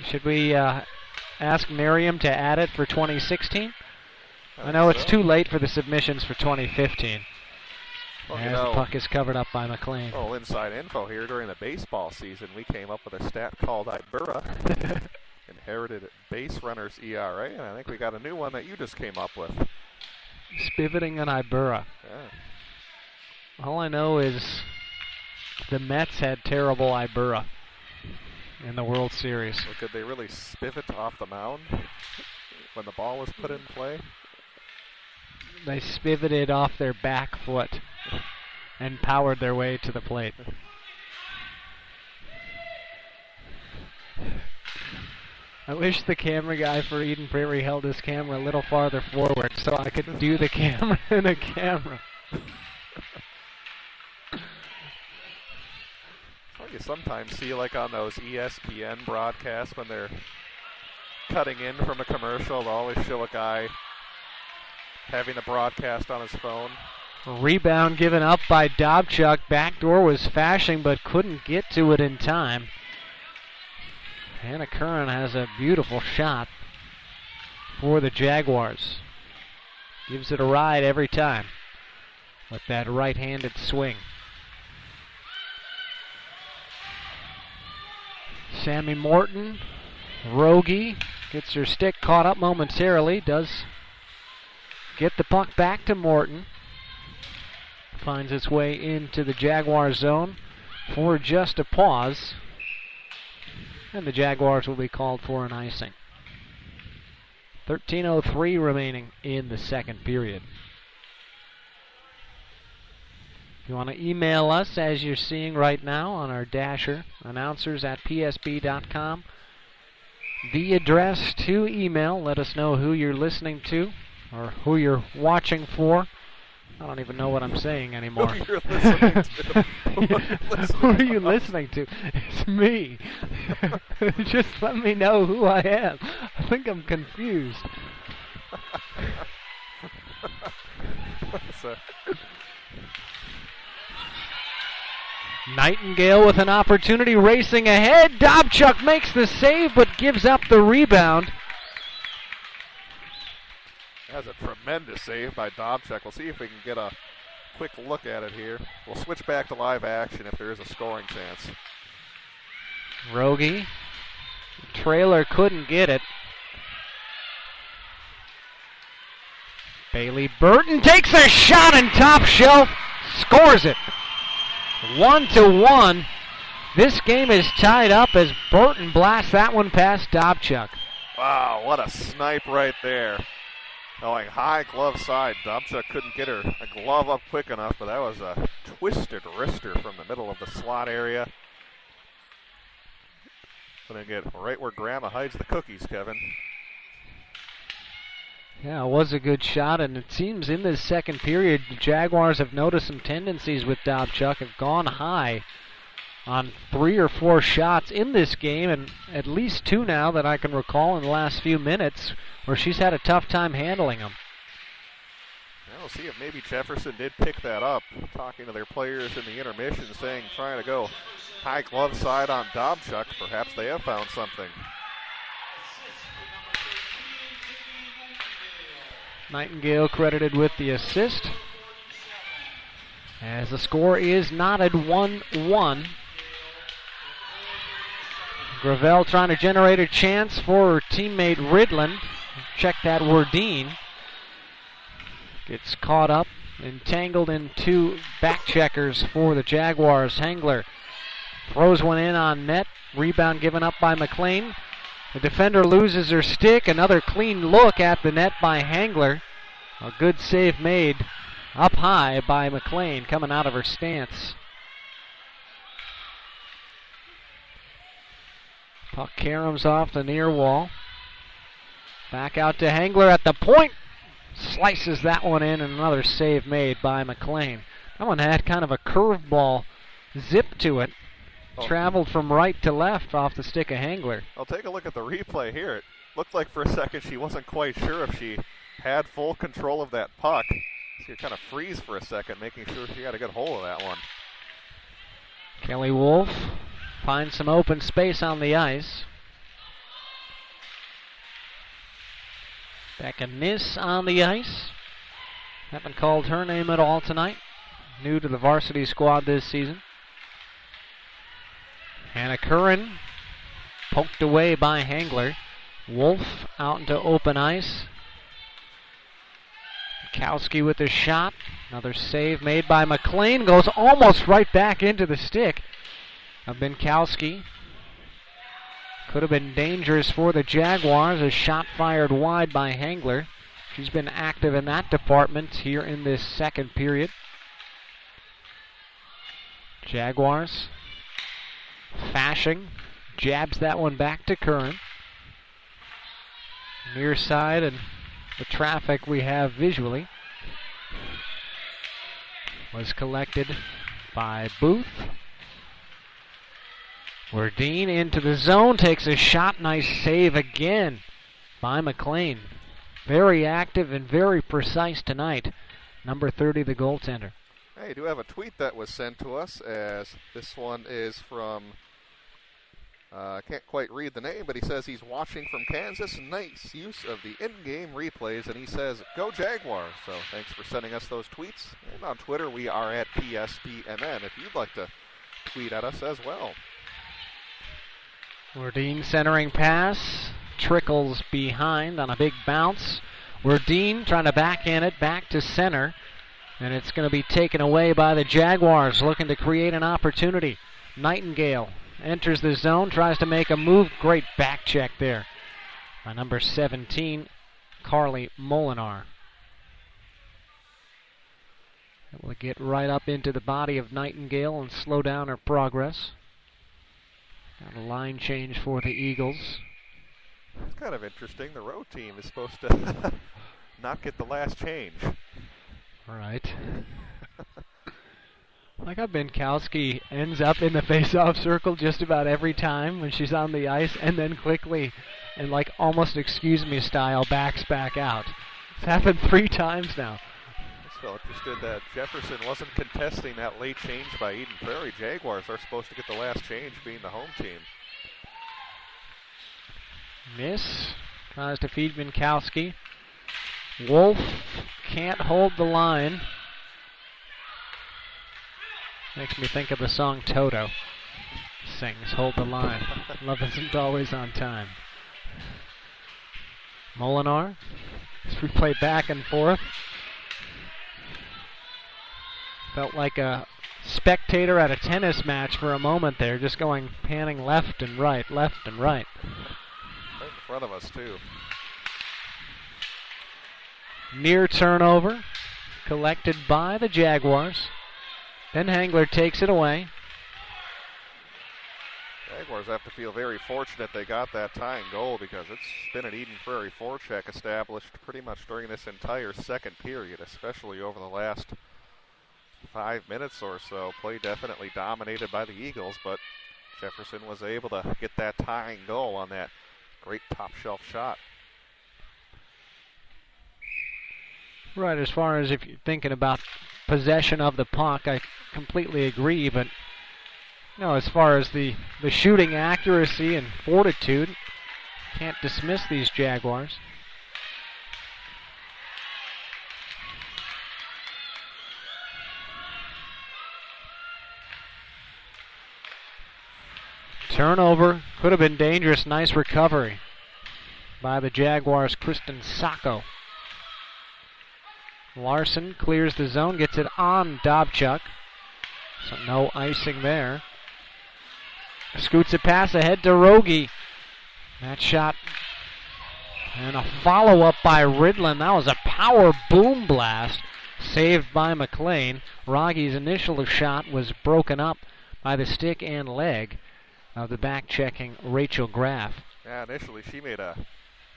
Should we ask Miriam to add it for 2016? I know it's too late for the submissions for 2015. Well, as the puck is covered up by McLean. Oh, inside info here. During the baseball season, we came up with a stat called Ibura. Inherited base runner's ERA, and I think we got a new one that you just came up with. Spiveting and Ibura. Yeah. All I know is the Mets had terrible Ibura in the World Series. So could they really spivot off the mound when the ball was put in play? They spivoted off their back foot and powered their way to the plate. I wish the camera guy for Eden Prairie held his camera a little farther forward so I could do the camera in a camera. Well, you sometimes see, like on those ESPN broadcasts, when they're cutting in from a commercial, they'll always show a guy having the broadcast on his phone. Rebound given up by Dobchuk. Backdoor was flashing but couldn't get to it in time. Hannah Curran has a beautiful shot for the Jaguars. Gives it a ride every time with that right-handed swing. Sammy Morton, Rogie, gets her stick caught up momentarily, does get the puck back to Morton. Finds its way into the Jaguar zone for just a pause. And the Jaguars will be called for an icing. 13:03 remaining in the second period. If you want to email us, as you're seeing right now on our dasher, announcers@psb.com. The address to email, let us know who you're listening to or who you're watching for. I don't even know what I'm saying anymore. Who you're listening to. Who are you listening to? It's me. Just let me know who I am. I think I'm confused. Nightingale with an opportunity, racing ahead. Dobchuk makes the save but gives up the rebound. That's a tremendous save by Dobchuk. We'll see if we can get a quick look at it here. We'll switch back to live action if there is a scoring chance. Rogie. Trailer couldn't get it. Bailey Burton takes a shot and top shelf scores it. 1-1. This game is tied up as Burton blasts that one past Dobchuk. Wow, what a snipe right there. Going high glove side. Dobchuk couldn't get her a glove up quick enough, but that was a twisted wrister from the middle of the slot area. Gonna get right where Grandma hides the cookies, Kevin. Yeah, it was a good shot, and it seems in this second period, the Jaguars have noticed some tendencies with Dobchuk, have gone high on 3 or 4 shots in this game, and at least 2 now that I can recall in the last few minutes, where she's had a tough time handling them. Now we'll see if maybe Jefferson did pick that up, talking to their players in the intermission, saying, trying to go high glove side on Dobchuk. Perhaps they have found something. Nightingale credited with the assist, as the score is knotted 1-1. Gravel trying to generate a chance for her teammate Ridland. Check that, Werdine. Gets caught up, entangled in 2 back checkers for the Jaguars. Hengler throws one in on net. Rebound given up by McLean. The defender loses her stick. Another clean look at the net by Hengler. A good save made up high by McLean coming out of her stance. Puck caroms off the near wall. Back out to Hengler at the point. Slices that one in, and another save made by McLean. That one had kind of a curveball zip to it. Traveled from right to left off the stick of Hengler. I'll take a look at the replay here. It looked like for a second she wasn't quite sure if she had full control of that puck. So you kind of freeze for a second, making sure she had a good hold of that one. Kelly Wolf finds some open space on the ice. Becca Niss on the ice. Haven't called her name at all tonight. new to the varsity squad this season. Hannah Curran poked away by Hangler. Wolf out into open ice. Kowski with a shot. Another save made by McLean. Goes almost right back into the stick of Binkowski. Could have been dangerous for the Jaguars. A shot fired wide by Hangler. She's been active in that department here in this second period. Jaguars. Fashing jabs that one back to Curran. Near side and the traffic we have visually was collected by Booth. Werdine into the zone, takes a shot, nice save again by McLean. Very active and very precise tonight. Number 30, the goaltender. Hey, I do have a tweet that was sent to us, as this one is from, I can't quite read the name, but he says he's watching from Kansas. Nice use of the in-game replays, and he says, go Jaguars. So thanks for sending us those tweets. And on Twitter, we are at PSBMN if you'd like to tweet at us as well. Werdine centering pass, trickles behind on a big bounce. Werdine trying to backhand it back to center, and it's going to be taken away by the Jaguars, looking to create an opportunity. Nightingale enters the zone, tries to make a move. Great back check there by number 17, Carly Molinar. Able to get right up into the body of Nightingale and slow down her progress. Got a line change for the Eagles. It's kind of interesting. The road team is supposed to not get the last change. Right. Like how Binkowski ends up in the face-off circle just about every time when she's on the ice, and then quickly and like almost excuse me style backs back out. It's happened 3 times now. I was interested that Jefferson wasn't contesting that late change by Eden Prairie. Jaguars are supposed to get the last change, being the home team. Miss. Tries to feed Binkowski. Wolf can't hold the line. Makes me think of the song Toto sings, Hold the Line. Love isn't always on time. Molinar. Just replay back and forth. Felt like a spectator at a tennis match for a moment there, just going panning left and right, left and right. Right in front of us, too. Near turnover, collected by the Jaguars. Then Hangler takes it away. Jaguars have to feel very fortunate they got that tying goal, because it's been an Eden Prairie forecheck established pretty much during this entire second period, especially over the last 5 minutes or so. Play definitely dominated by the Eagles, but Jefferson was able to get that tying goal on that great top shelf shot. Right, as far as if you're thinking about possession of the puck, I completely agree, but as far as the shooting accuracy and fortitude, can't dismiss these Jaguars. Turnover, could have been dangerous. Nice recovery by the Jaguars, Kristen Sacco. Larson clears the zone, gets it on Dobchuk. So no icing there. Scoots a pass ahead to Rogie. That shot and a follow-up by Ridlin. That was a power boom blast saved by McLean. Rogge's initial shot was broken up by the stick and leg of the back-checking Rachel Graff. Yeah, initially she made a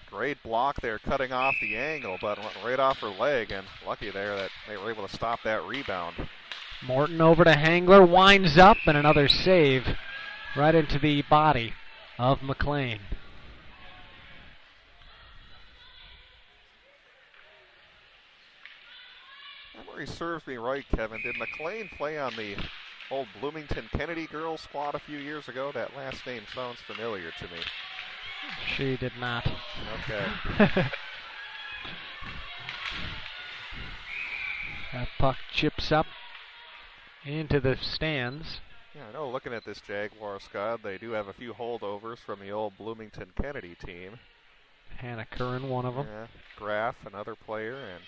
great block there, cutting off the angle, but went right off her leg, and lucky there that they were able to stop that rebound. Morton over to Hangler, winds up, and another save right into the body of McLean. Memory serves me right, Kevin. Did McLean play on the old Bloomington Kennedy girls squad a few years ago? That last name sounds familiar to me. She did not. Okay. That puck chips up into the stands. Yeah, I know looking at this Jaguar squad, they do have a few holdovers from the old Bloomington Kennedy team. Hannah Curran, one of them. Yeah, Graff, another player, and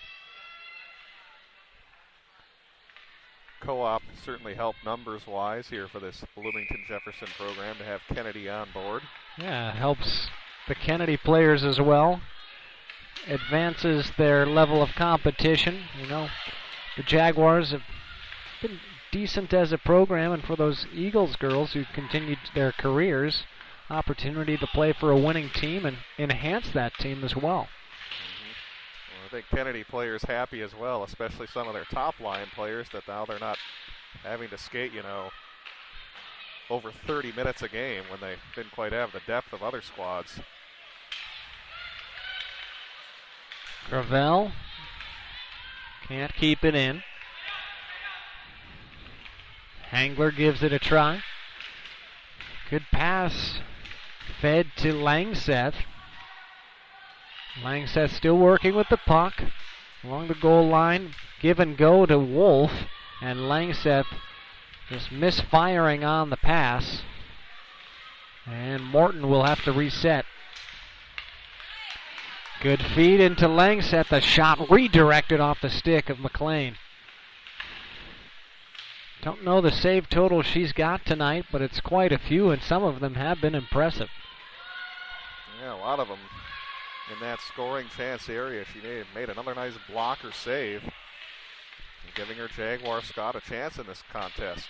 co-op certainly helped numbers-wise here for this Bloomington Jefferson program to have Kennedy on board. Yeah, it helps the Kennedy players as well. Advances their level of competition. You know, the Jaguars have been decent as a program, and for those Eagles girls who continued their careers, opportunity to play for a winning team and enhance that team as well. Well, I think Kennedy players happy as well, especially some of their top line players, that now they're not having to skate, you know, over 30 minutes a game when they didn't quite have the depth of other squads. Gravel can't keep it in. Hangler gives it a try. Good pass fed to Langseth. Langseth still working with the puck along the goal line. Give and go to Wolf, and Langseth just misfiring on the pass. And Morton will have to reset. Good feed into Langseth. The shot redirected off the stick of McLean. Don't know the save total she's got tonight, but it's quite a few, and some of them have been impressive. Yeah, a lot of them in that scoring chance area. She made another nice block or save, giving her Jaguar Scott a chance in this contest.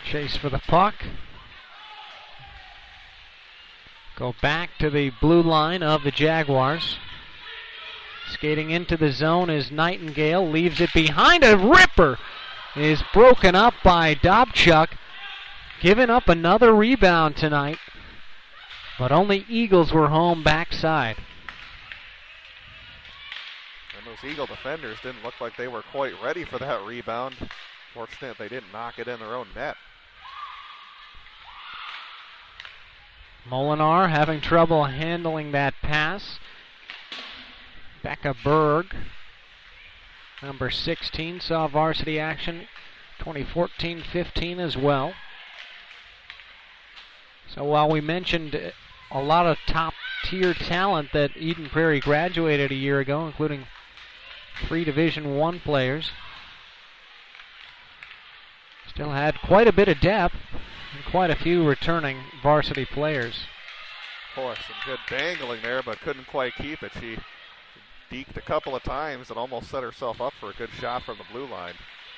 Chase for the puck. Go back to the blue line of the Jaguars. Skating into the zone is Nightingale. Leaves it behind. A ripper is broken up by Dobchuk. Giving up another rebound tonight. But only Eagles were home backside. And those Eagle defenders didn't look like they were quite ready for that rebound. Fortunate they didn't knock it in their own net. Molinar having trouble handling that pass. Becca Berg, number 16, saw varsity action 2014-15 as well. So while we mentioned a lot of top-tier talent that Eden Prairie graduated a year ago, including 3 Division I players, still had quite a bit of depth and quite a few returning varsity players. Of course, some good dangling there, but couldn't quite keep it. She deked a couple of times and almost set herself up for a good shot from the blue line,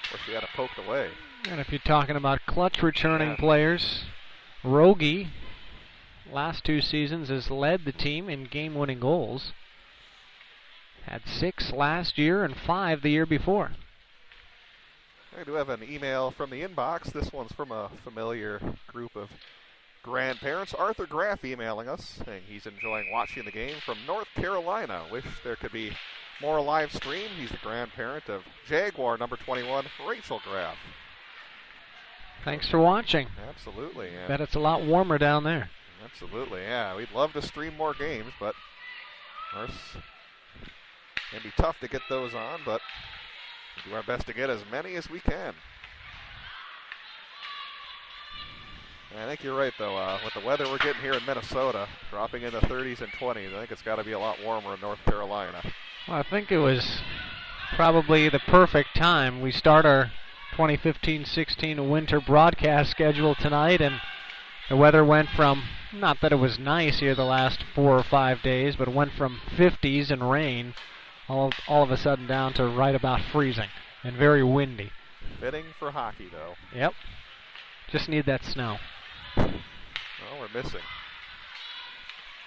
where she had it poked away. And if you're talking about clutch returning players, Rogie, last 2 seasons, has led the team in game-winning goals. Had 6 last year and 5 the year before. I do have an email from the inbox. This one's from a familiar group of grandparents. Arthur Graff emailing us, saying he's enjoying watching the game from North Carolina. Wish there could be more live stream. He's the grandparent of Jaguar number 21, Rachel Graff. Thanks for watching. Absolutely. Yeah. Bet it's a lot warmer down there. Absolutely, yeah. We'd love to stream more games, but of course, it can be tough to get those on, but we do our best to get as many as we can. I think you're right, though. With the weather we're getting here in Minnesota, dropping in the 30s and 20s, I think it's got to be a lot warmer in North Carolina. Well, I think it was probably the perfect time. We start our 2015-16 winter broadcast schedule tonight, and the weather went from, not that it was nice here the last 4 or 5 days, but it went from 50s and rain all of a sudden down to right about freezing and very windy. Fitting for hockey, though. Yep. Just need that snow. Well, we're missing.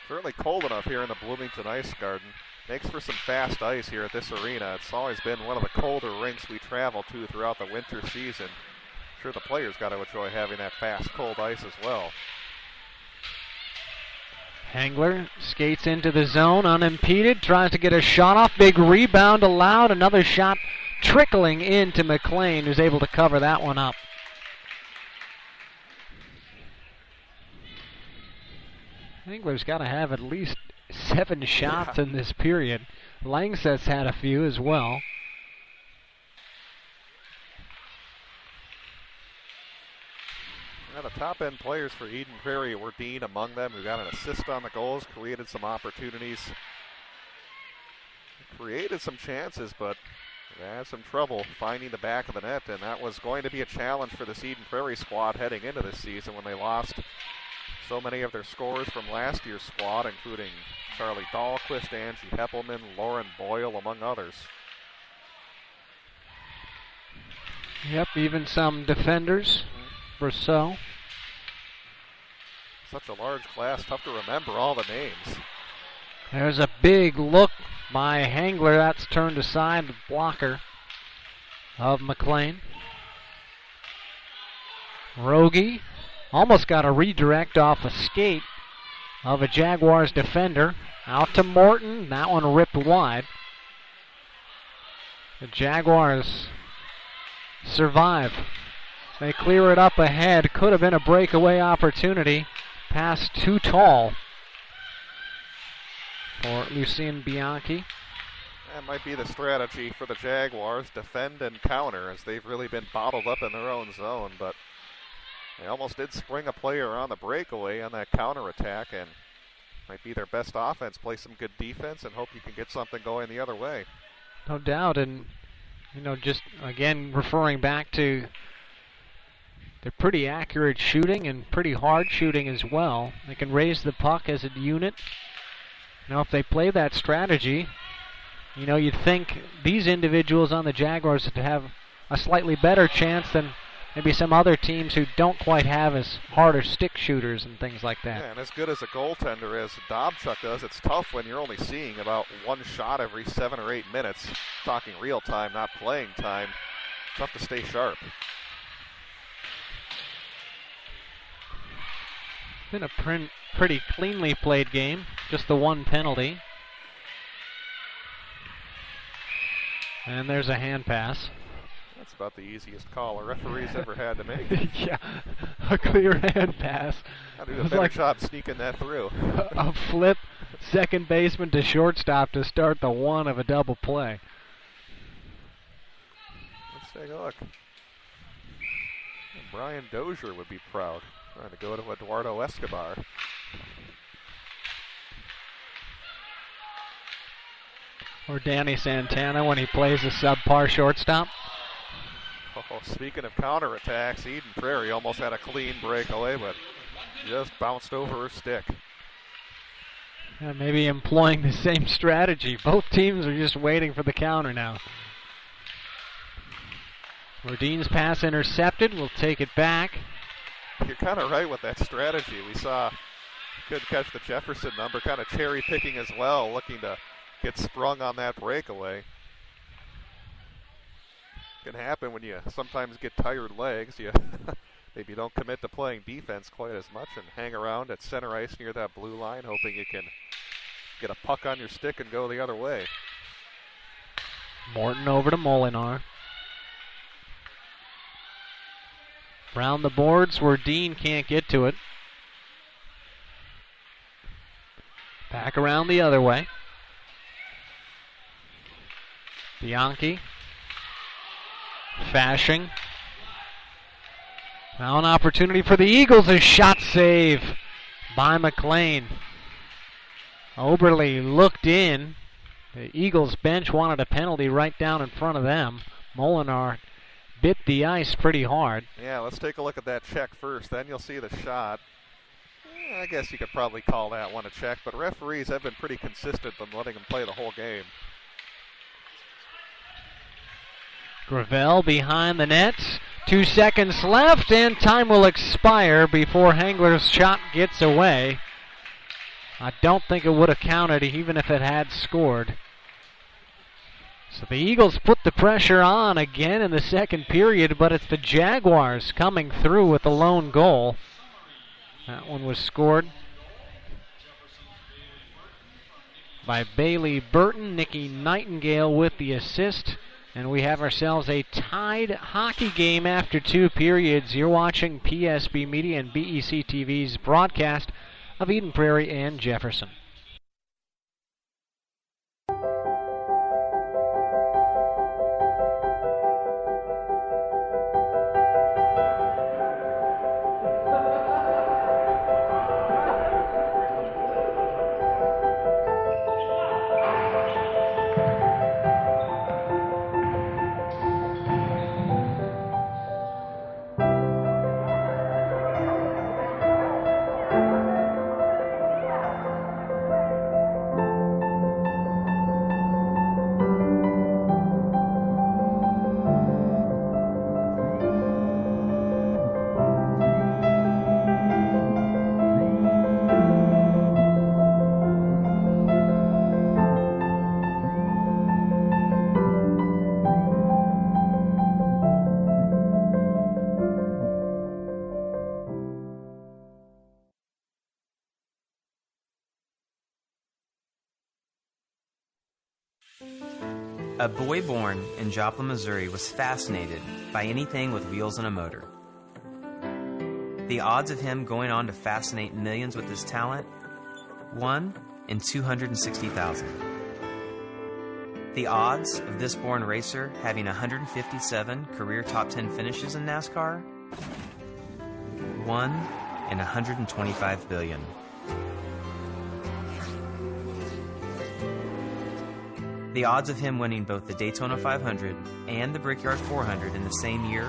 Certainly cold enough here in the Bloomington Ice Garden. Makes for some fast ice here at this arena. It's always been one of the colder rinks we travel to throughout the winter season. I'm sure the players got to enjoy having that fast, cold ice as well. Hangler skates into the zone unimpeded, tries to get a shot off. Big rebound allowed. Another shot trickling into McLean, who's able to cover that one up. Hangler's got to have at least 7 shots in this period. Langseth's had a few as well. Now the top-end players for Eden Prairie were Dean among them, who got an assist on the goals, created some opportunities. Created some chances, but they had some trouble finding the back of the net, and that was going to be a challenge for this Eden Prairie squad heading into this season when they lost so many of their scorers from last year's squad, including Charlie Dahlquist, Angie Heppelman, Lauren Boyle, among others. Yep, even some defenders. Brousseau. Such a large class, tough to remember all the names. There's a big look by Hangler. That's turned aside, the blocker of McLean. Rogie almost got a redirect off a skate of a Jaguars defender. Out to Morton. That one ripped wide. The Jaguars survive. They clear it up ahead. Could have been a breakaway opportunity. Pass too tall for Lucien Bianchi. That might be the strategy for the Jaguars, defend and counter, as they've really been bottled up in their own zone, but they almost did spring a player on the breakaway on that counterattack, and might be their best offense. Play some good defense and hope you can get something going the other way. No doubt, and just again referring back to their pretty accurate shooting and pretty hard shooting as well. They can raise the puck as a unit. If they play that strategy, you'd think these individuals on the Jaguars would have a slightly better chance than maybe some other teams who don't quite have as harder stick shooters and things like that. Yeah, and as good as a goaltender as Dobchuk does, it's tough when you're only seeing about one shot every 7 or 8 minutes. Talking real time, not playing time. Tough to stay sharp. Been a pretty cleanly played game. Just the one penalty. And there's a hand pass. That's about the easiest call a referee's ever had to make. Yeah, a clear hand pass. How do a better job sneaking that through? A flip, second baseman to shortstop to start the one of a double play. Let's take a look. And Brian Dozier would be proud. Trying to go to Eduardo Escobar. Or Danny Santana when he plays a subpar shortstop. Oh, speaking of counterattacks, Eden Prairie almost had a clean breakaway, but just bounced over her stick. Yeah, maybe employing the same strategy. Both teams are just waiting for the counter now. Rodine's pass intercepted. We'll take it back. You're kind of right with that strategy. We saw, couldn't catch the Jefferson number, kind of cherry picking as well, looking to get sprung on that breakaway. Can happen when you sometimes get tired legs. You maybe don't commit to playing defense quite as much and hang around at center ice near that blue line, hoping you can get a puck on your stick and go the other way. Morton over to Molinar. Round the boards where Dean can't get to it. Back around the other way. Bianchi. Fashing. Now an opportunity for the Eagles. A shot save by McLean. Oberle looked in. The Eagles bench wanted a penalty right down in front of them. Molinar bit the ice pretty hard. Yeah, let's take a look at that check first. Then you'll see the shot. I guess you could probably call that one a check, but referees have been pretty consistent on letting them play the whole game. Gravel behind the net. 2 seconds left, and time will expire before Hangler's shot gets away. I don't think it would have counted even if it had scored. So the Eagles put the pressure on again in the second period, but it's the Jaguars coming through with the lone goal. That one was scored by Bailey Burton. Nikki Nightingale with the assist. And we have ourselves a tied hockey game after 2 periods. You're watching PSB Media and BEC TV's broadcast of Eden Prairie and Jefferson. A boy born in Joplin, Missouri was fascinated by anything with wheels and a motor. The odds of him going on to fascinate millions with his talent? 1 in 260,000. The odds of this born racer having 157 career top 10 finishes in NASCAR? 1 in 125 billion. The odds of him winning both the Daytona 500 and the Brickyard 400 in the same year?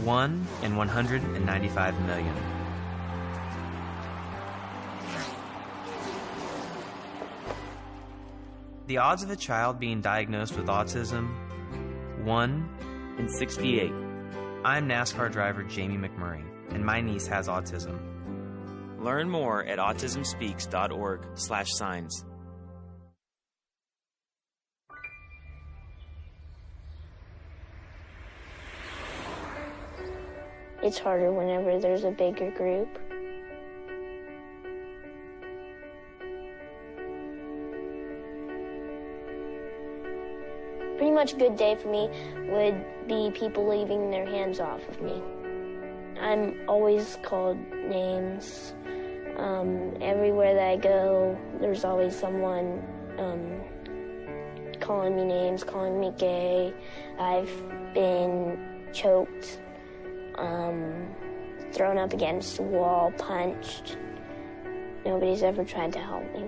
1 in 195 million. The odds of a child being diagnosed with autism? 1 in 68. I'm NASCAR driver Jamie McMurray, and my niece has autism. Learn more at autismspeaks.org/signs. It's harder whenever there's a bigger group. Pretty much a good day for me would be people leaving their hands off of me. I'm always called names. Everywhere that I go, there's always someone calling me names, calling me gay. I've been choked, thrown up against a wall, punched. Nobody's ever tried to help me.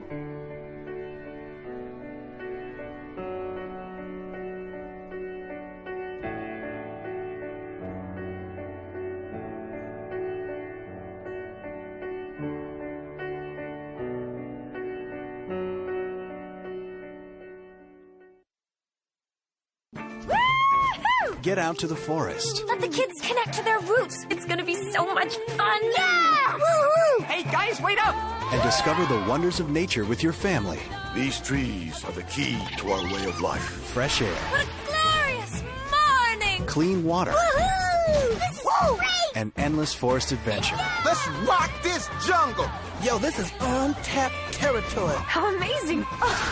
Get out to the forest Let the kids connect to their roots. It's gonna be so much fun. Yeah! Woo-hoo! Hey, guys, wait up! and discover the wonders of nature with your family. These trees are the key to our way of life. Fresh air, What a glorious morning! clean water, Woohoo! This is great! and endless forest adventure. Let's rock this jungle! Yo, this is untapped territory. How amazing!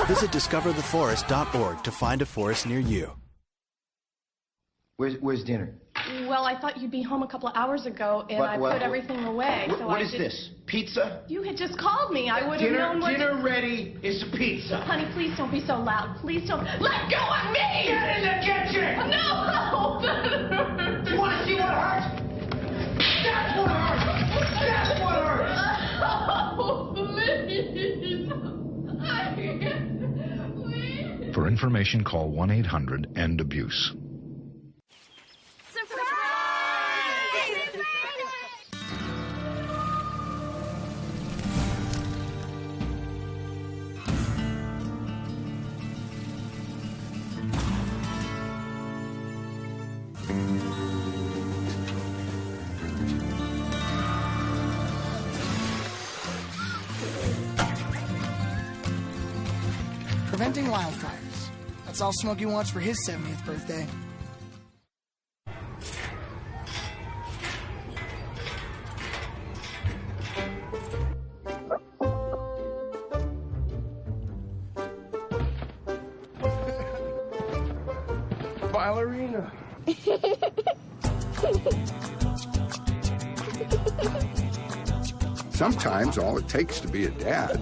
Visit discovertheforest.org to find a forest near you. Where's dinner? Well, I thought you'd be home a couple of hours ago, and I put everything away. What is this? Pizza? You had just called me. I would have known what... Dinner ready is pizza. Honey, please don't be so loud. Please don't... Let go of me! Get in the kitchen! No! Do you want to see what hurts? That's what hurts! That's what hurts! Oh, please! For information, call 1-800-END-ABUSE. Preventing wildfires. That's all Smokey wants for his 70th birthday. Ballerina. Sometimes all it takes to be a dad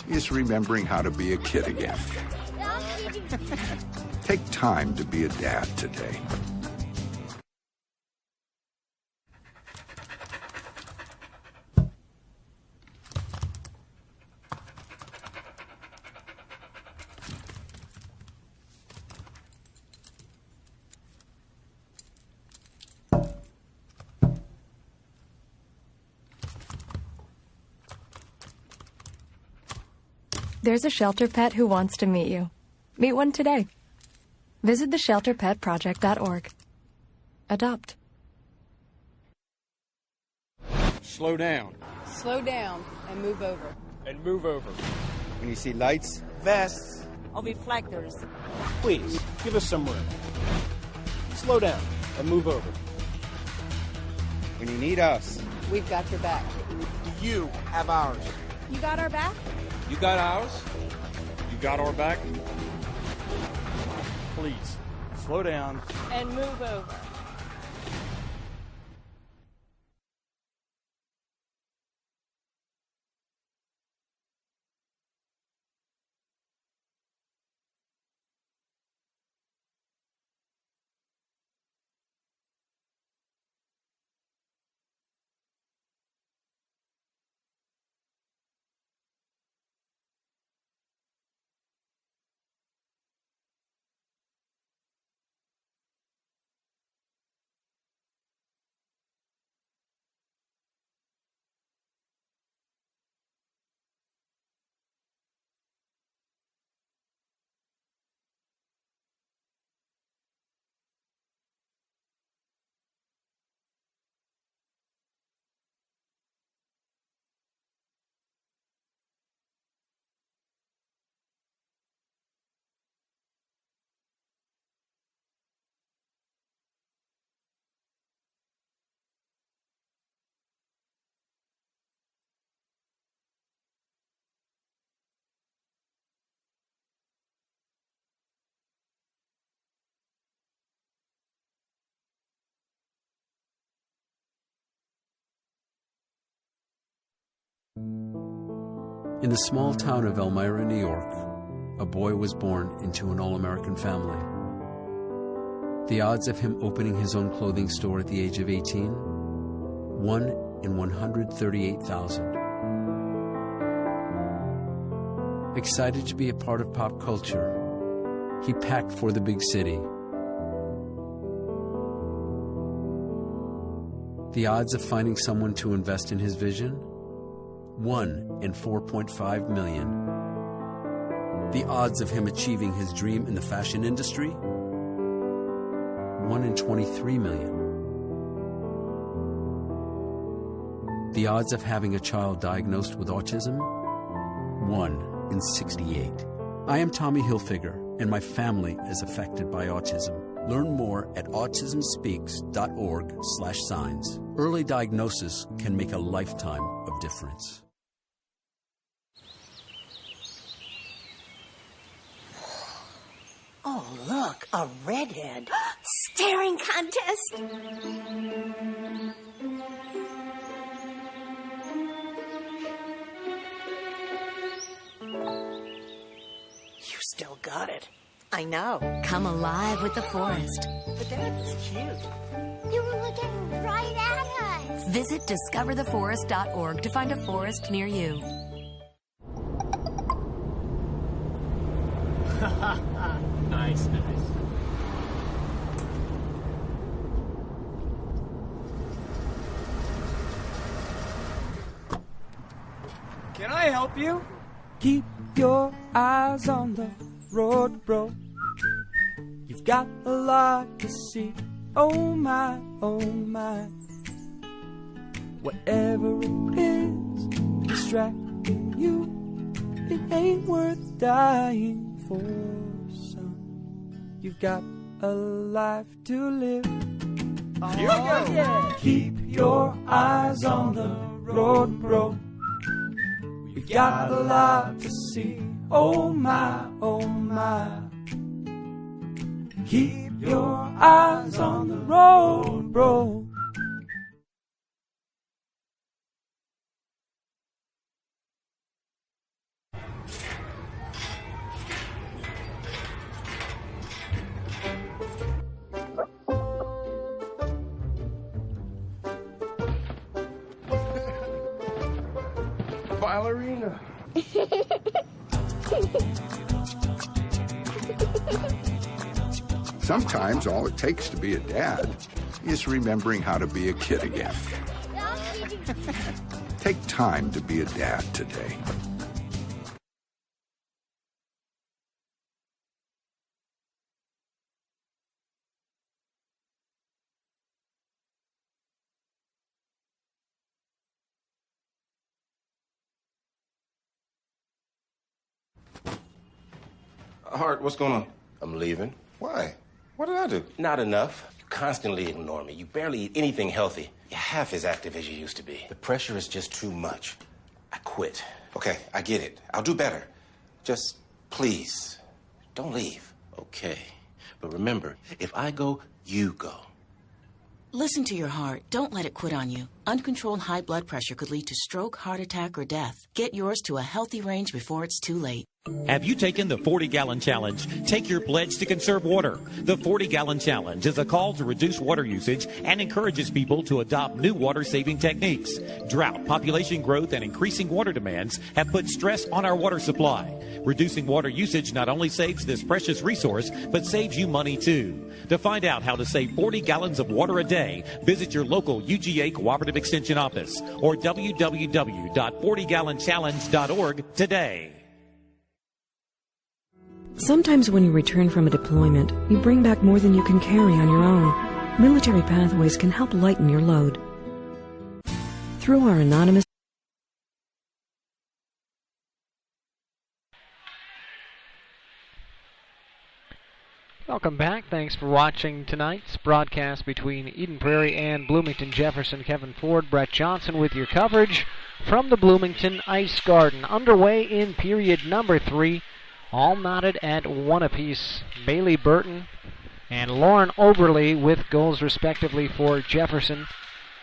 is remembering how to be a kid again. Take time to be a dad today. There's a shelter pet who wants to meet you. Meet one today. Visit theshelterpetproject.org. Adopt. Slow down. Slow down and move over. And move over. When you see lights, Vests. Or reflectors. Please, give us some room. Slow down and move over. when you need us. We've got your back. You have ours. You got our back? You got ours? You got our back? Please, slow down. And move over. In the small town of Elmira, New York, a boy was born into an all-American family. The odds of him opening his own clothing store at the age of 18? 1 in 138,000. Excited to be a part of pop culture, he packed for the big city. The odds of finding someone to invest in his vision? 1 in 4.5 million. The odds of him achieving his dream in the fashion industry? 1 in 23 million. The odds of having a child diagnosed with autism? 1 in 68. I am Tommy Hilfiger, and my family is affected by autism. Learn more at autismspeaks.org/signs. Early diagnosis can make a lifetime of difference. Oh, look, a redhead. Staring contest. You still got it. I know. Come alive with the forest. The dad was cute. They were looking right at us. Visit discovertheforest.org to find a forest near you. Nice. Can I help you? Keep your eyes on the road, bro. You've got a lot to see. Oh my, oh my. Whatever it is distracting you, it ain't worth dying for, son. You've got a life to live. Here we go. Yeah. Keep your eyes on the road, bro. We've got a lot to see. Oh my, oh my. Keep your eyes on the road, bro. Ballerina. Sometimes all it takes to be a dad is remembering how to be a kid again. Take time to be a dad today. Hart, what's going on? I'm leaving. Why? What did I do? Not enough. You constantly ignore me. You barely eat anything healthy. You're half as active as you used to be. The pressure is just too much. I quit. Okay, I get it. I'll do better. Just please, don't leave. Okay. But remember, if I go, you go. Listen to your heart. Don't let it quit on you. Uncontrolled high blood pressure could lead to stroke, heart attack, or death. Get yours to a healthy range before it's too late. Have you taken the 40-gallon challenge? Take your pledge to conserve water. The 40-gallon challenge is a call to reduce water usage and encourages people to adopt new water-saving techniques. Drought, population growth, and increasing water demands have put stress on our water supply. Reducing water usage not only saves this precious resource, but saves you money too. To find out how to save 40 gallons of water a day, visit your local UGA Cooperative Extension office or www.40gallonchallenge.org today. Sometimes when you return from a deployment, you bring back more than you can carry on your own. Military Pathways can help lighten your load. Through our anonymous Welcome back. Thanks for watching tonight's broadcast between Eden Prairie and Bloomington Jefferson. Kevin Ford, Brett Johnson with your coverage from the Bloomington Ice Garden. Underway in period number 3. All knotted at 1 apiece. Bailey Burton and Lauren Oberly with goals respectively for Jefferson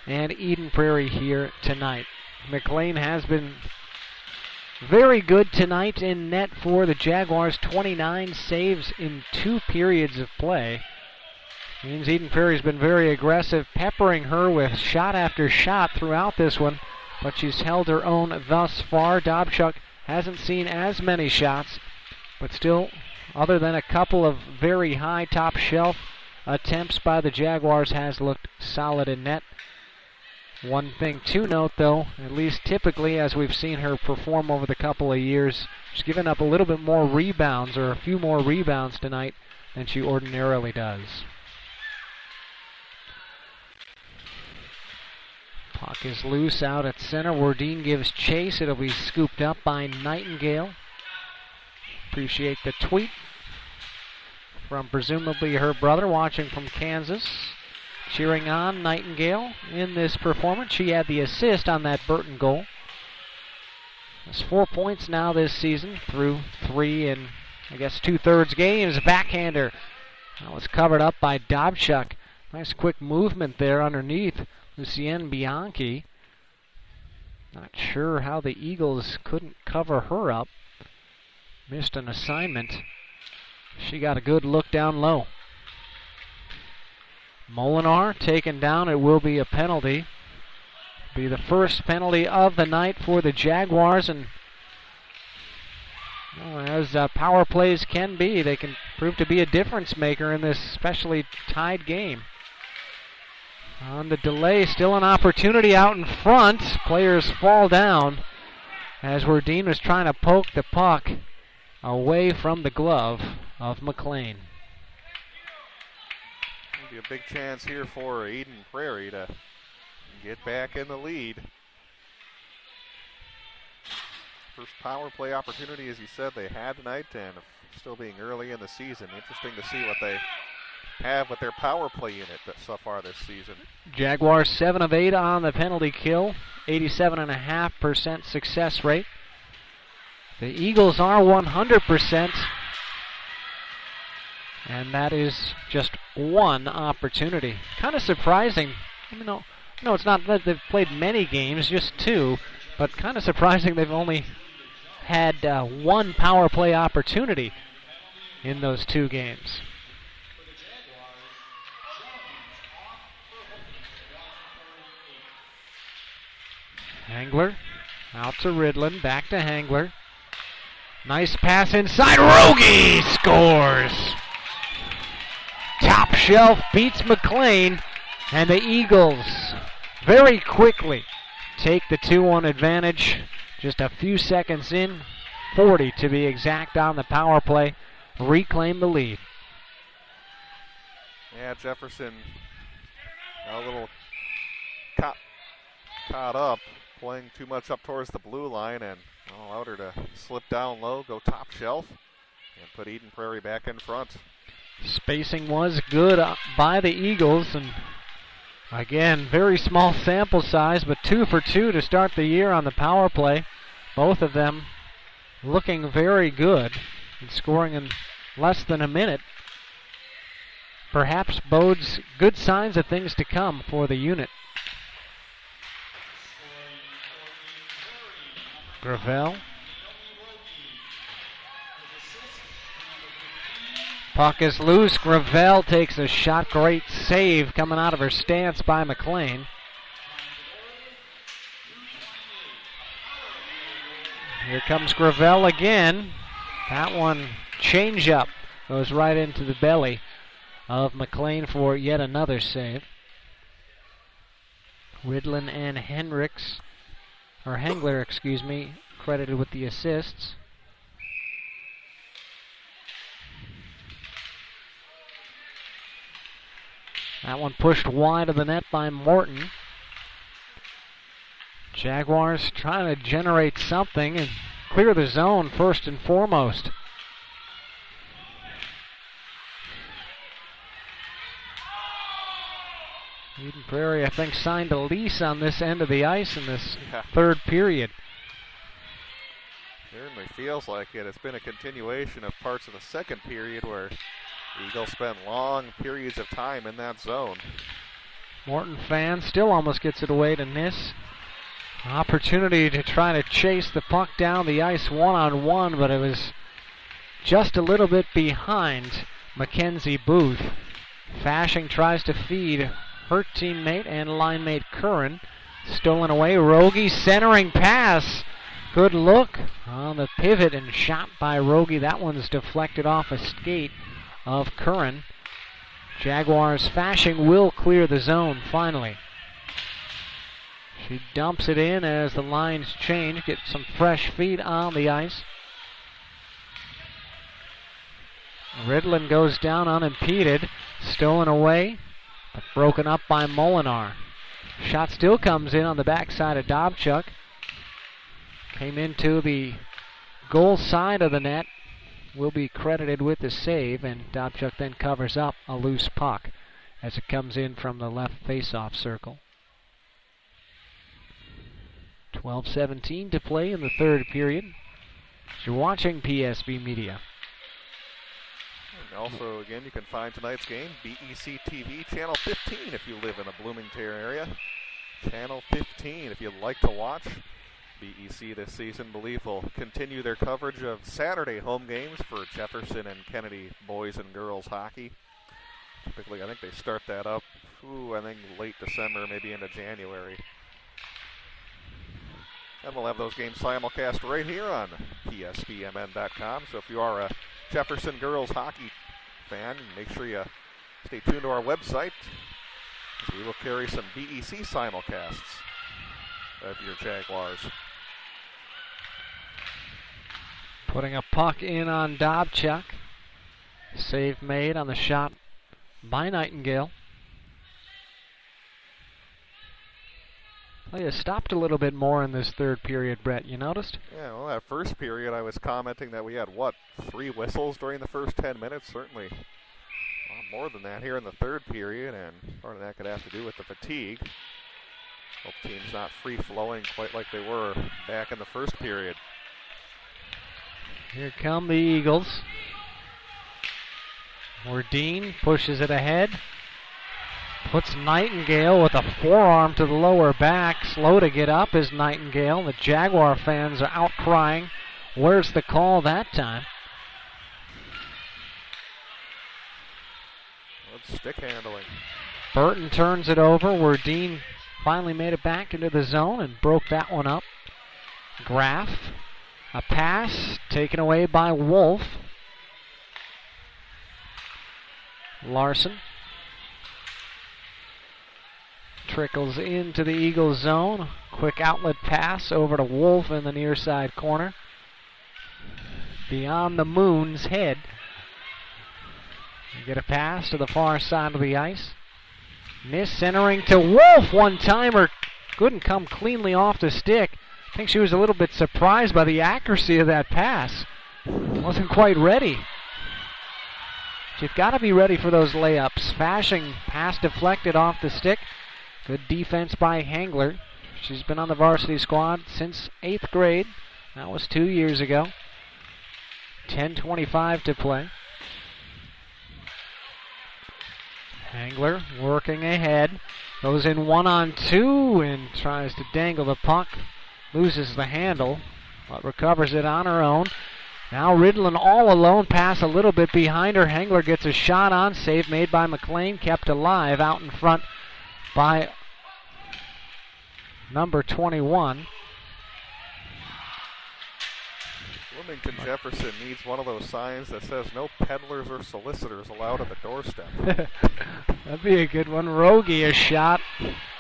and Eden Prairie here tonight. McLean has been very good tonight in net for the Jaguars. 29 saves in 2 periods of play. Means Eden Prairie's been very aggressive, peppering her with shot after shot throughout this one, but she's held her own thus far. Dobchuk hasn't seen as many shots, but still, other than a couple of very high top shelf attempts by the Jaguars, has looked solid in net. One thing to note, though, at least typically as we've seen her perform over the couple of years, she's given up a little bit more rebounds, or a few more rebounds tonight than she ordinarily does. Puck is loose out at center. Wardeen gives chase. It'll be scooped up by Nightingale. Appreciate the tweet from presumably her brother watching from Kansas, cheering on Nightingale in this performance. She had the assist on that Burton goal. That's 4 points now this season through 3 and I guess 2/3 games. Backhander. That was covered up by Dobchuk. Nice quick movement there underneath Lucienne Bianchi. Not sure how the Eagles couldn't cover her up. Missed an assignment. She got a good look down low. Molinar taken down. It will be a penalty. Be the first penalty of the night for the Jaguars, and as power plays can be, they can prove to be a difference maker in this especially tied game. On the delay, still an opportunity out in front. Players fall down as Wardeen was trying to poke the puck away from the glove of McLean. Be a big chance here for Eden Prairie to get back in the lead. First power play opportunity, as you said, they had tonight, and still being early in the season. Interesting to see what they have with their power play unit so far this season. Jaguars 7 of 8 on the penalty kill, 87.5% success rate. The Eagles are 100%. And that is just one opportunity. Kind of surprising. No, it's not that they've played many games, just 2. But kind of surprising they've only had 1 power play opportunity in those 2 games. Hangler out to Ridlin, back to Hangler. Nice pass inside. Rogie scores! Top shelf beats McLean, and the Eagles very quickly take the 2-1 advantage. Just a few seconds in, 40 to be exact on the power play, reclaim the lead. Yeah, Jefferson a little caught up, playing too much up towards the blue line, and allowed her to slip down low, go top shelf, and put Eden Prairie back in front. Spacing was good by the Eagles, and again, very small sample size, but 2 for 2 to start the year on the power play. Both of them looking very good and scoring in less than a minute. perhaps bodes good signs of things to come for the unit. Gravel. Puck is loose. Gravel takes a shot. Great save coming out of her stance by McLean. Here comes Gravel again. That one, change up, goes right into the belly of McLean for yet another save. Ridlin and Hengler, credited with the assists. That one pushed wide of the net by Morton. Jaguars trying to generate something and clear the zone first and foremost. Eden Prairie, I think, signed a lease on this end of the ice in this third period. Certainly feels like it. It's been a continuation of parts of the second period where the Eagles spent long periods of time in that zone. Morton fan still almost gets it away to Niss. Opportunity to try to chase the puck down the ice one-on-one, but it was just a little bit behind Mackenzie Booth. Fashing tries to feed her teammate and line mate Curran. Stolen away. Rogie centering pass. Good look on the pivot and shot by Rogie. That one's deflected off a skate of Curran. Jaguars Fashing will clear the zone finally. She dumps it in as the lines change, get some fresh feet on the ice. Ridlin goes down unimpeded, stolen away, but broken up by Molinar. Shot still comes in on the backside of Dobchuk. Came into the goal side of the net, will be credited with the save, and Dobchuk then covers up a loose puck as it comes in from the left face-off circle. 12:17 to play in the third period. You're watching PSB Media. And also, again, you can find tonight's game, BEC TV, Channel 15 if you live in a Bloomington area. Channel 15 if you'd like to watch. BEC this season, believe, will continue their coverage of Saturday home games for Jefferson and Kennedy boys and girls hockey. Typically, I think they start that up, I think late December, maybe into January. And we'll have those games simulcast right here on PSBMN.com. So if you are a Jefferson girls hockey fan, make sure you stay tuned to our website, as we will carry some BEC simulcasts of your Jaguars. Putting a puck in on Dobchuk. Save made on the shot by Nightingale. Play has stopped a little bit more in this third period, Brett. You noticed? Yeah, well, that first period I was commenting that we had, 3 whistles during the first 10 minutes? Certainly a lot more than that here in the third period, and part of that could have to do with the fatigue. Both teams not free-flowing quite like they were back in the first period. Here come the Eagles. Wardine pushes it ahead. Puts Nightingale with a forearm to the lower back. Slow to get up is Nightingale. The Jaguar fans are outcrying. Where's the call that time? Good stick handling. Burton turns it over. Wardine finally made it back into the zone and broke that one up. Graff. A pass taken away by Wolf. Larson trickles into the Eagles zone. Quick outlet pass over to Wolf in the near side corner. Beyond the Moon's head. You get a pass to the far side of the ice. Miss centering to Wolf. One-timer couldn't come cleanly off the stick. I think she was a little bit surprised by the accuracy of that pass. Wasn't quite ready. You've got to be ready for those layups. Fashing pass deflected off the stick. Good defense by Hengler. She's been on the varsity squad since 8th grade. That was 2 years ago. 10:25 to play. Hangler working ahead. Goes in 1-on-2 and tries to dangle the puck. Loses the handle, but recovers it on her own. Now Ridland all alone, pass a little bit behind her. Hangler gets a shot on, save made by McLean, kept alive out in front by number 21. Bloomington Jefferson needs one of those signs that says no peddlers or solicitors allowed at the doorstep. That'd be a good one. Rogie a shot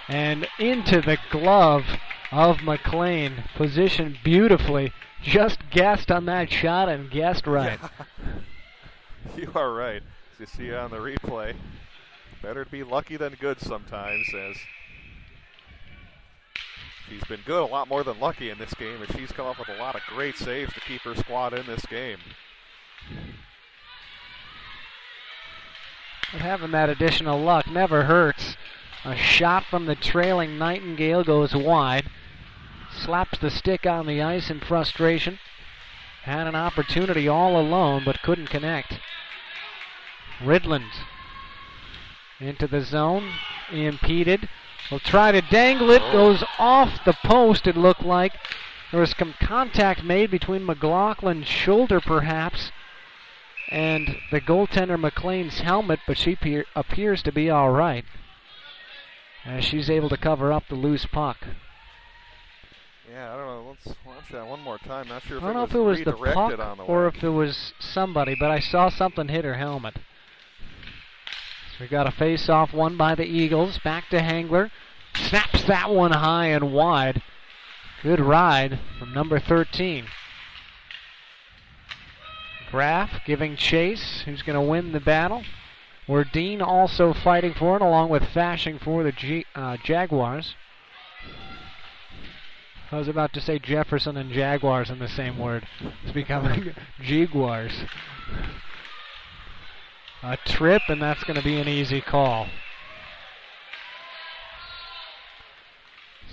and into the glove of McLean. Positioned beautifully. Just guessed on that shot and guessed right. Yeah. You are right. As you see on the replay, better to be lucky than good sometimes, as she's been good a lot more than lucky in this game, and she's come up with a lot of great saves to keep her squad in this game. But having that additional luck never hurts. A shot from the trailing Nightingale goes wide. Slaps the stick on the ice in frustration. Had an opportunity all alone, but couldn't connect. Ridland into the zone, impeded. Will try to dangle it, goes off the post, it looked like. There was some contact made between McLaughlin's shoulder, perhaps, and the goaltender McLean's helmet, but she appears to be all right, as she's able to cover up the loose puck. Yeah, I don't know. Let's watch that one more time. Not sure if I don't know if it was the puck on the or if it was somebody, but I saw something hit her helmet. So we got a face-off won by the Eagles. Back to Hangler. Snaps that one high and wide. Good ride from number 13. Graff giving chase. Who's going to win the battle? Werdine also fighting for it, along with Fashing for the Jaguars. I was about to say Jefferson and Jaguars in the same word. It's becoming Jaguars. A trip, and that's going to be an easy call.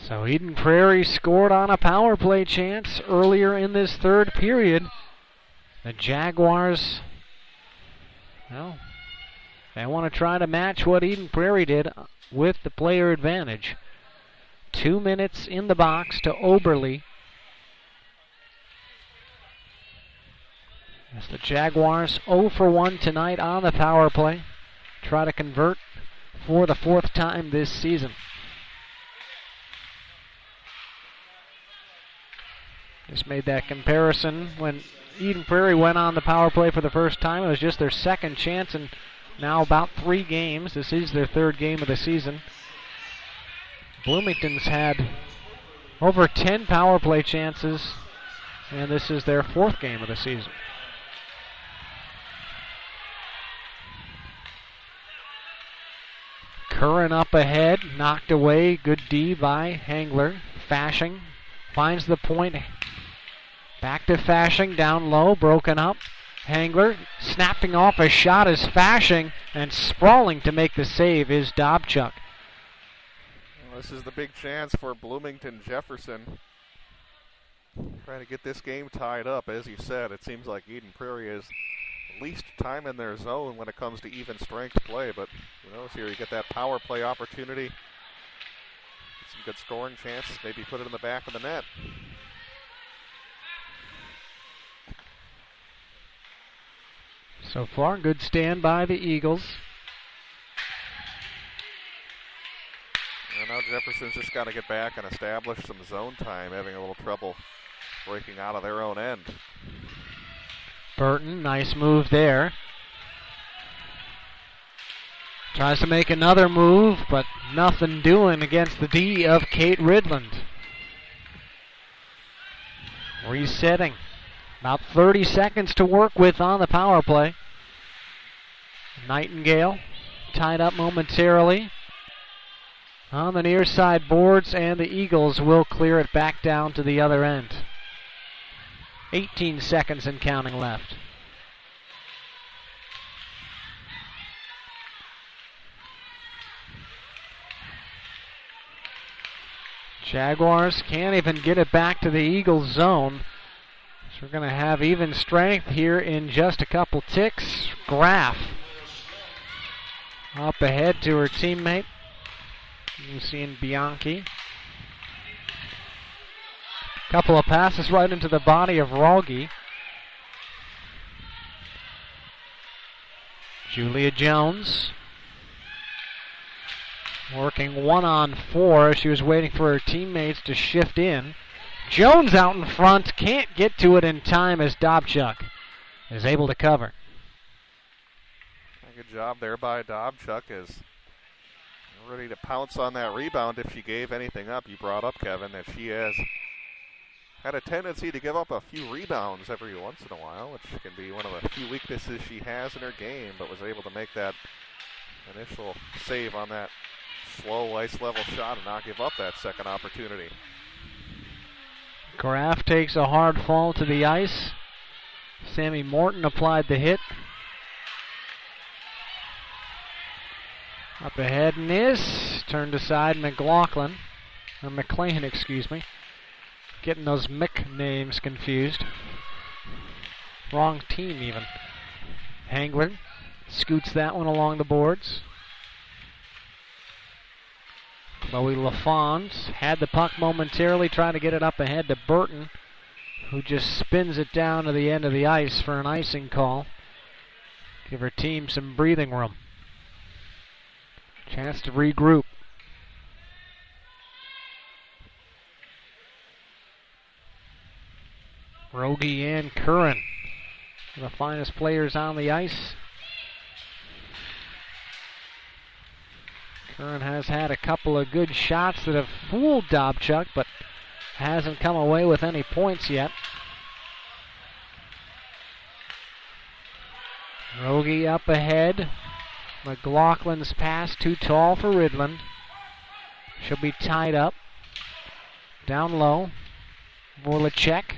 So Eden Prairie scored on a power play chance earlier in this third period. The Jaguars, well, they want to try to match what Eden Prairie did with the player advantage. 2 minutes in the box to Oberle. As the Jaguars 0 for 1 tonight on the power play. Try to convert for the fourth time this season. Just made that comparison when Eden Prairie went on the power play for the first time. It was just their second chance in now about 3 games. This is their third game of the season. Bloomington's had over 10 power play chances, and this is their 4th game of the season. Curran up ahead, knocked away, good D by Hangler. Fashing finds the point. Back to Fashing, down low, broken up. Hangler snapping off a shot is Fashing, and sprawling to make the save is Dobchuk. This is the big chance for Bloomington Jefferson. Trying to get this game tied up. As you said, it seems like Eden Prairie is least time in their zone when it comes to even strength play. But who knows, here you get that power play opportunity. Get some good scoring chances. Maybe put it in the back of the net. So far, good stand by the Eagles. And now Jefferson's just got to get back and establish some zone time, having a little trouble breaking out of their own end. Burton, nice move there. Tries to make another move, but nothing doing against the D of Kate Ridland. Resetting. About 30 seconds to work with on the power play. Nightingale tied up momentarily on the near side boards, and the Eagles will clear it back down to the other end. 18 seconds and counting left. Jaguars can't even get it back to the Eagles zone. So we're going to have even strength here in just a couple ticks. Graff Up ahead to her teammate, Lucien Bianchi. Couple of passes right into the body of Rogge. Julia Jones working 1-on-4. She was waiting for her teammates to shift in. Jones out in front, can't get to it in time as Dobchuk is able to cover. Good job there by Dobchuk, is ready to pounce on that rebound if she gave anything up. You brought up, Kevin, that she has had a tendency to give up a few rebounds every once in a while, which can be one of the few weaknesses she has in her game, but was able to make that initial save on that slow ice level shot and not give up that second opportunity. Graff takes a hard fall to the ice. Sammy Morton applied the hit. Up ahead and is turned aside McLaughlin, or McLean, excuse me. Getting those Mick names confused. Wrong team even. Hangler scoots that one along the boards. Chloe LaFons had the puck momentarily, trying to get it up ahead to Burton, who just spins it down to the end of the ice for an icing call. Give her team some breathing room. Chance to regroup. Rogge and Curran, the finest players on the ice. Curran has had a couple of good shots that have fooled Dobchuk, but hasn't come away with any points yet. Rogge up ahead. McLaughlin's pass too tall for Ridland. She'll be tied up. Down low. Vorlacek.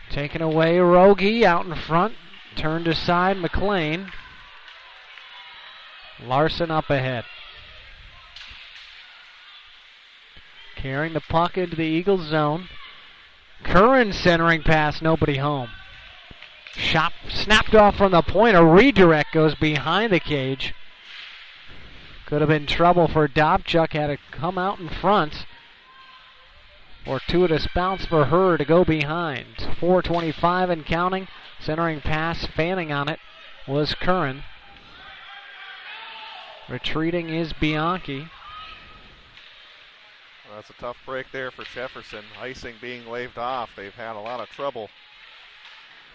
Taken away, Rogge out in front. Turned aside, McLean. Larson up ahead. Carrying the puck into the Eagles zone. Curran centering pass, nobody home. Shot snapped off from the point. A redirect goes behind the cage. Could have been trouble for Dobchuk. Had to come out in front. Fortuitous bounce for her to go behind. 4:25 and counting. Centering pass, fanning on it was Curran. Retreating is Bianchi. Well, that's a tough break there for Jefferson. Icing being waved off. They've had a lot of trouble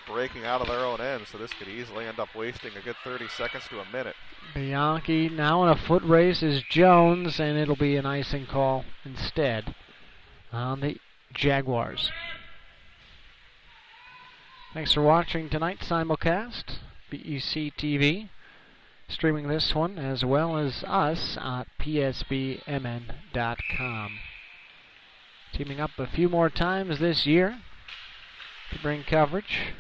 breaking out of their own end, so this could easily end up wasting a good 30 seconds to a minute. Bianchi now in a foot race is Jones, and it'll be an icing call instead on the Jaguars. Thanks for watching tonight's simulcast, BEC TV. Streaming this one as well as us at psbmn.com. Teaming up a few more times this year to bring coverage.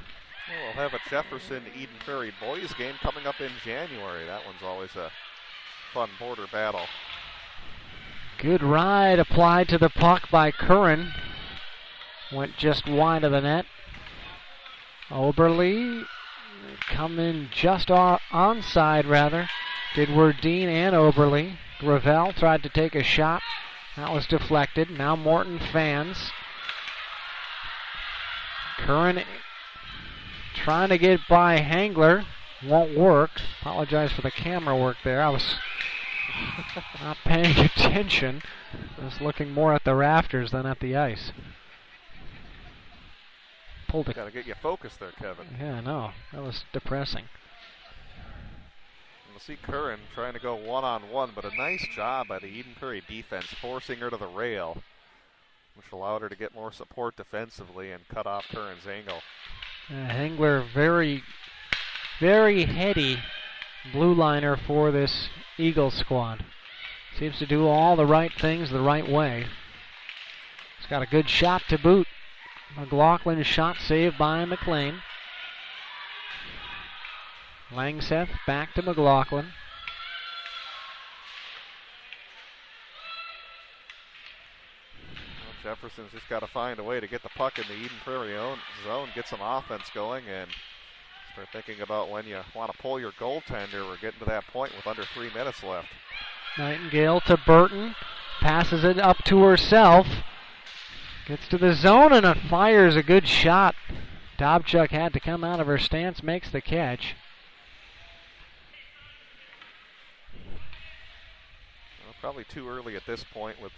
We'll have a Jefferson Eden Prairie boys game coming up in January. That one's always a fun border battle. Good ride applied to the puck by Curran. Went just wide of the net. Oberle come in just onside, rather. Did Werdine and Oberle. Gravel tried to take a shot. That was deflected. Now Morton fans. Curran trying to get by Hangler. Won't work. Apologize for the camera work there. I was not paying attention. I was looking more at the rafters than at the ice. Pulled it. Got to get you focused there, Kevin. Yeah, no. That was depressing. We'll see Curran trying to go one-on-one, but a nice job by the Eden Prairie defense, forcing her to the rail, which allowed her to get more support defensively and cut off Curran's angle. Hengler, very, very heady blue liner for this Eagles squad. Seems to do all the right things the right way. He's got a good shot to boot. McLaughlin's shot saved by McLean. Langseth back to McLaughlin. Jefferson's just got to find a way to get the puck in the Eden Prairie zone, get some offense going, and Start thinking about when you want to pull your goaltender. We're getting to that point with under 3 minutes left. Nightingale to Burton. Passes it up to herself. Gets to the zone and it fires a good shot. Dobchuk had to come out of her stance, makes the catch. Well, probably too early at this point with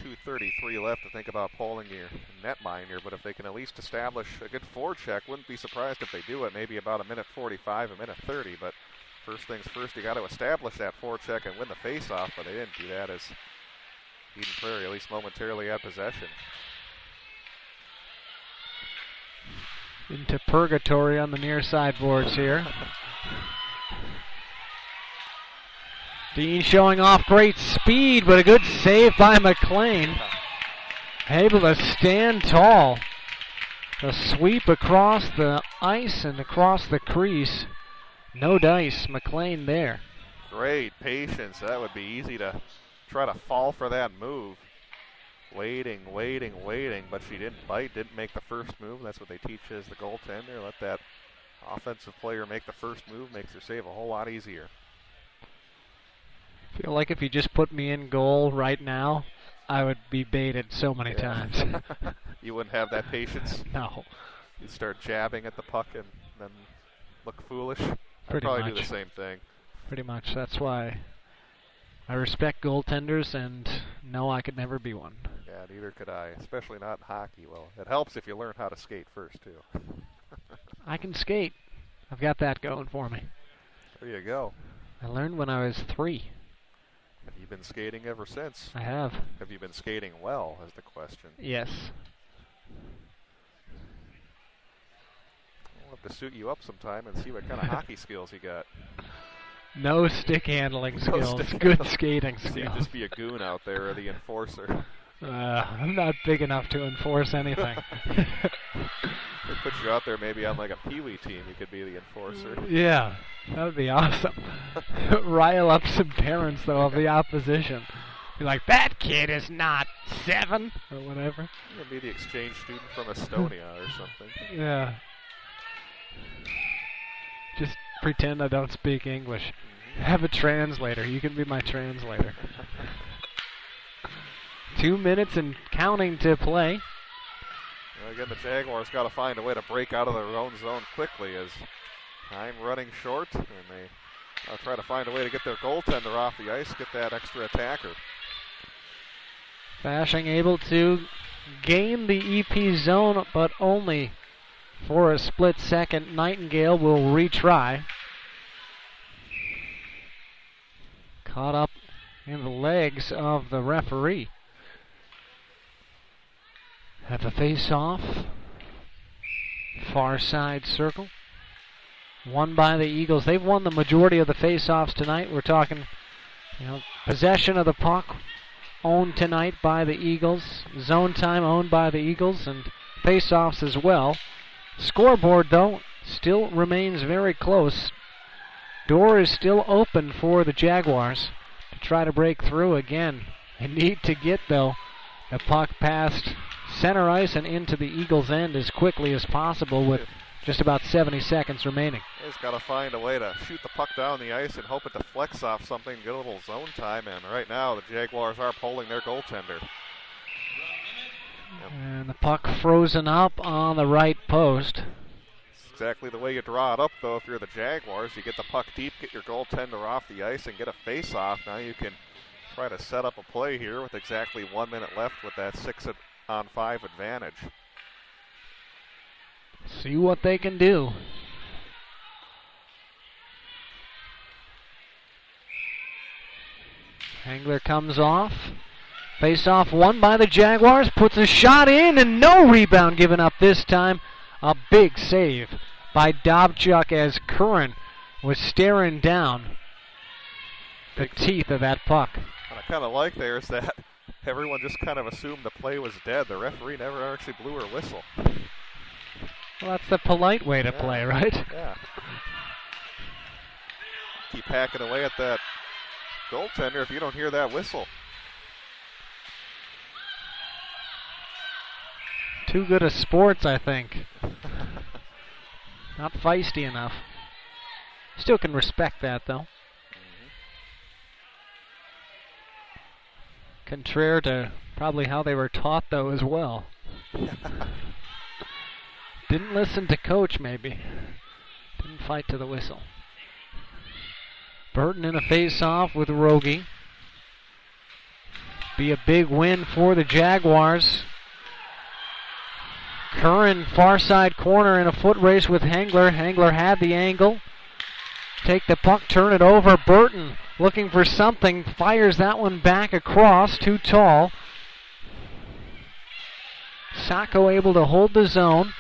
2:33 left to think about pulling your netminder, but if they can at least establish a good forecheck, wouldn't be surprised if they do it, maybe about a minute 45, a minute 30, but first things first, you got to establish that forecheck and win the faceoff, but they didn't do that as Eden Prairie at least momentarily had possession. Into purgatory on the near sideboards here. Dean showing off great speed, but a good save by McLean. Able to stand tall. A sweep across the ice and across the crease. No dice, McLean there. Great patience. That would be easy to try to fall for that move. Waiting, but she didn't bite, didn't make the first move. That's what they teach as the goaltender. Let that offensive player make the first move, makes their save a whole lot easier. I feel like if you just put me in goal right now, I would be baited so many times. You wouldn't have that patience? No. You'd start jabbing at the puck and then look foolish? Pretty I'd probably much. do the same thing. Pretty much. That's why I respect goaltenders, and no, I could never be one. Yeah, neither could I, especially not in hockey. Well, it helps if you learn how to skate first, too. I can skate. I've got that going for me. There you go. I learned when I was 3. Have you been skating ever since? I have. Have you been skating well, is the question. Yes. We'll have to suit you up sometime and see what kind of hockey skills you got. No stick handling skills. Stick Good handling. skating So skills. you'd just be a goon out there or the enforcer. I'm not big enough to enforce anything. They put you out there maybe on like a peewee team. You could be the enforcer. Yeah, that would be awesome. Rile up some parents, though, of the opposition. Be like, that kid is not 7 or whatever. You'd be the exchange student from Estonia or something. Yeah. Just pretend I don't speak English. Have a translator. You can be my translator. 2 minutes and counting to play. Well, again, the Jaguars got to find a way to break out of their own zone quickly as time running short, and they try to find a way to get their goaltender off the ice, get that extra attacker. Fashing able to gain the EP zone, but only for a split second. Nightingale will retry. Caught up in the legs of the referee. Have a face-off. Far side circle. Won by the Eagles. They've won the majority of the face-offs tonight. We're talking, possession of the puck owned tonight by the Eagles. Zone time owned by the Eagles, and face-offs as well. Scoreboard, though, still remains very close. Door is still open for the Jaguars to try to break through again. They need to get, though, the puck past center ice and into the Eagles' end as quickly as possible with just about 70 seconds remaining. They just got to find a way to shoot the puck down the ice and hope it deflects off something, get a little zone time, and right now the Jaguars are pulling their goaltender. And the puck frozen up on the right post. It's exactly the way you draw it up, though, if you're the Jaguars. You get the puck deep, get your goaltender off the ice, and get a face-off. Now you can try to set up a play here with exactly 1 minute left with that 6-on-5 advantage. See what they can do. Hangler comes off. Face-off won by the Jaguars. Puts a shot in and no rebound given up this time. A big save by Dobchuk as Curran was staring down the teeth of that puck. What I kind of like there is that everyone just kind of assumed the play was dead. The referee never actually blew her whistle. Well, that's the polite way to play, right? Yeah. Keep hacking away at that goaltender if you don't hear that whistle. Too good a sports, I think. Not feisty enough. Still can respect that, though. Contrary to probably how they were taught, though, as well. Didn't listen to coach, maybe. Didn't fight to the whistle. Burton in a face-off with Rogie. Be a big win for the Jaguars. Curran, far side corner in a foot race with Hengler. Hengler had the angle. Take the puck, turn it over. Burton looking for something. Fires that one back across. Too tall. Sacco able to hold the zone.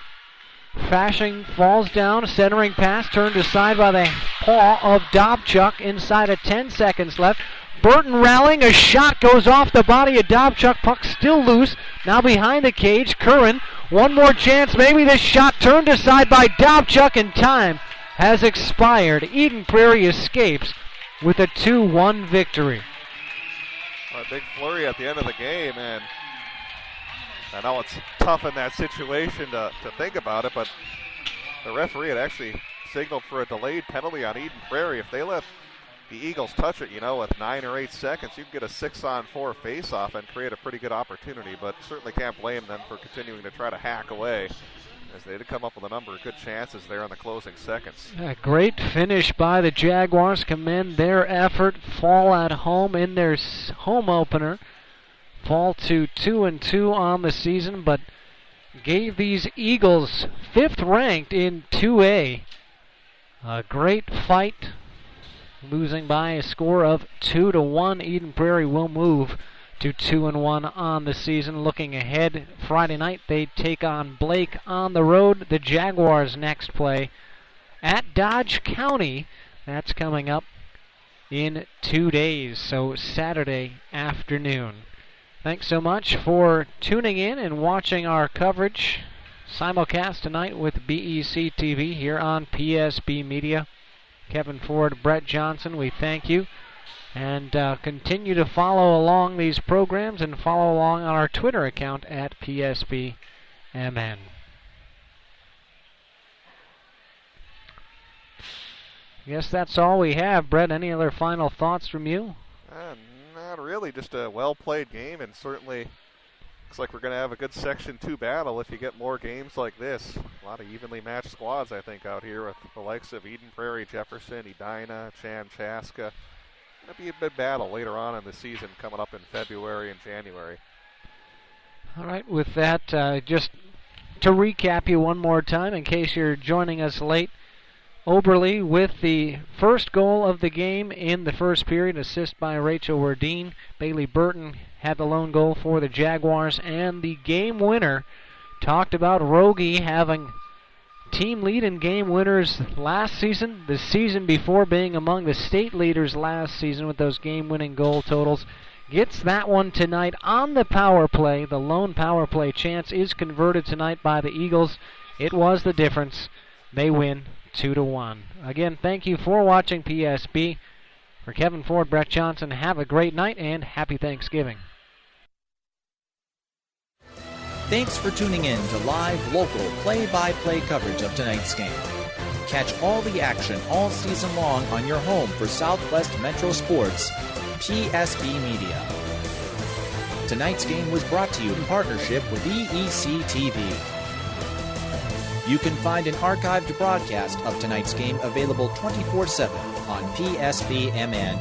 Fashing falls down. Centering pass turned aside by the paw of Dobchuk inside of 10 seconds left. Burton rallying. A shot goes off the body of Dobchuk. Puck still loose. Now behind the cage. Curran. One more chance. Maybe this shot turned aside by Dobchuk, and time has expired. Eden Prairie escapes with a 2-1 victory. A big flurry at the end of the game, and I know it's tough in that situation to think about it, but the referee had actually signaled for a delayed penalty on Eden Prairie. If they let the Eagles touch it, with 9 or 8 seconds, you can get a 6-on-4 face-off and create a pretty good opportunity, but certainly can't blame them for continuing to try to hack away, as they did come up with a number of good chances there in the closing seconds. A great finish by the Jaguars. Commend their effort. Fall at home in their home opener. Fall to 2-2 on the season, but gave these Eagles 5th ranked in 2A a great fight. Losing by a score of 2-1, Eden Prairie will move to 2-1 on the season. Looking ahead, Friday night they take on Blake on the road. The Jaguars next play at Dodge County. That's coming up in 2 days, so Saturday afternoon. Thanks so much for tuning in and watching our coverage. Simulcast tonight with BEC TV here on PSB Media. Kevin Ford, Brett Johnson, we thank you. And continue to follow along these programs and follow along on our Twitter account at PSBMN. I guess that's all we have. Brett, any other final thoughts from you? Not really. Just a well-played game, and certainly looks like we're going to have a good Section 2 battle if you get more games like this. A lot of evenly matched squads, I think, out here with the likes of Eden Prairie, Jefferson, Edina, Chaska. It'll be a big battle later on in the season coming up in February and January. All right, with that, just to recap you one more time in case you're joining us late, Oberle with the first goal of the game in the first period, assist by Rachel Werdine. Bailey Burton had the lone goal for the Jaguars, and the game winner. Talked about Rogie having team lead in game winners last season, the season before being among the state leaders last season with those game-winning goal totals. Gets that one tonight on the power play. The lone power play chance is converted tonight by the Eagles. It was the difference. They win 2-1. Again, thank you for watching PSB. For Kevin Ford, Brett Johnson, have a great night and happy Thanksgiving. Thanks for tuning in to live, local, play-by-play coverage of tonight's game. Catch all the action all season long on your home for Southwest Metro Sports, PSB Media. Tonight's game was brought to you in partnership with BEC TV. You can find an archived broadcast of tonight's game available 24/7 on PSBMN.com.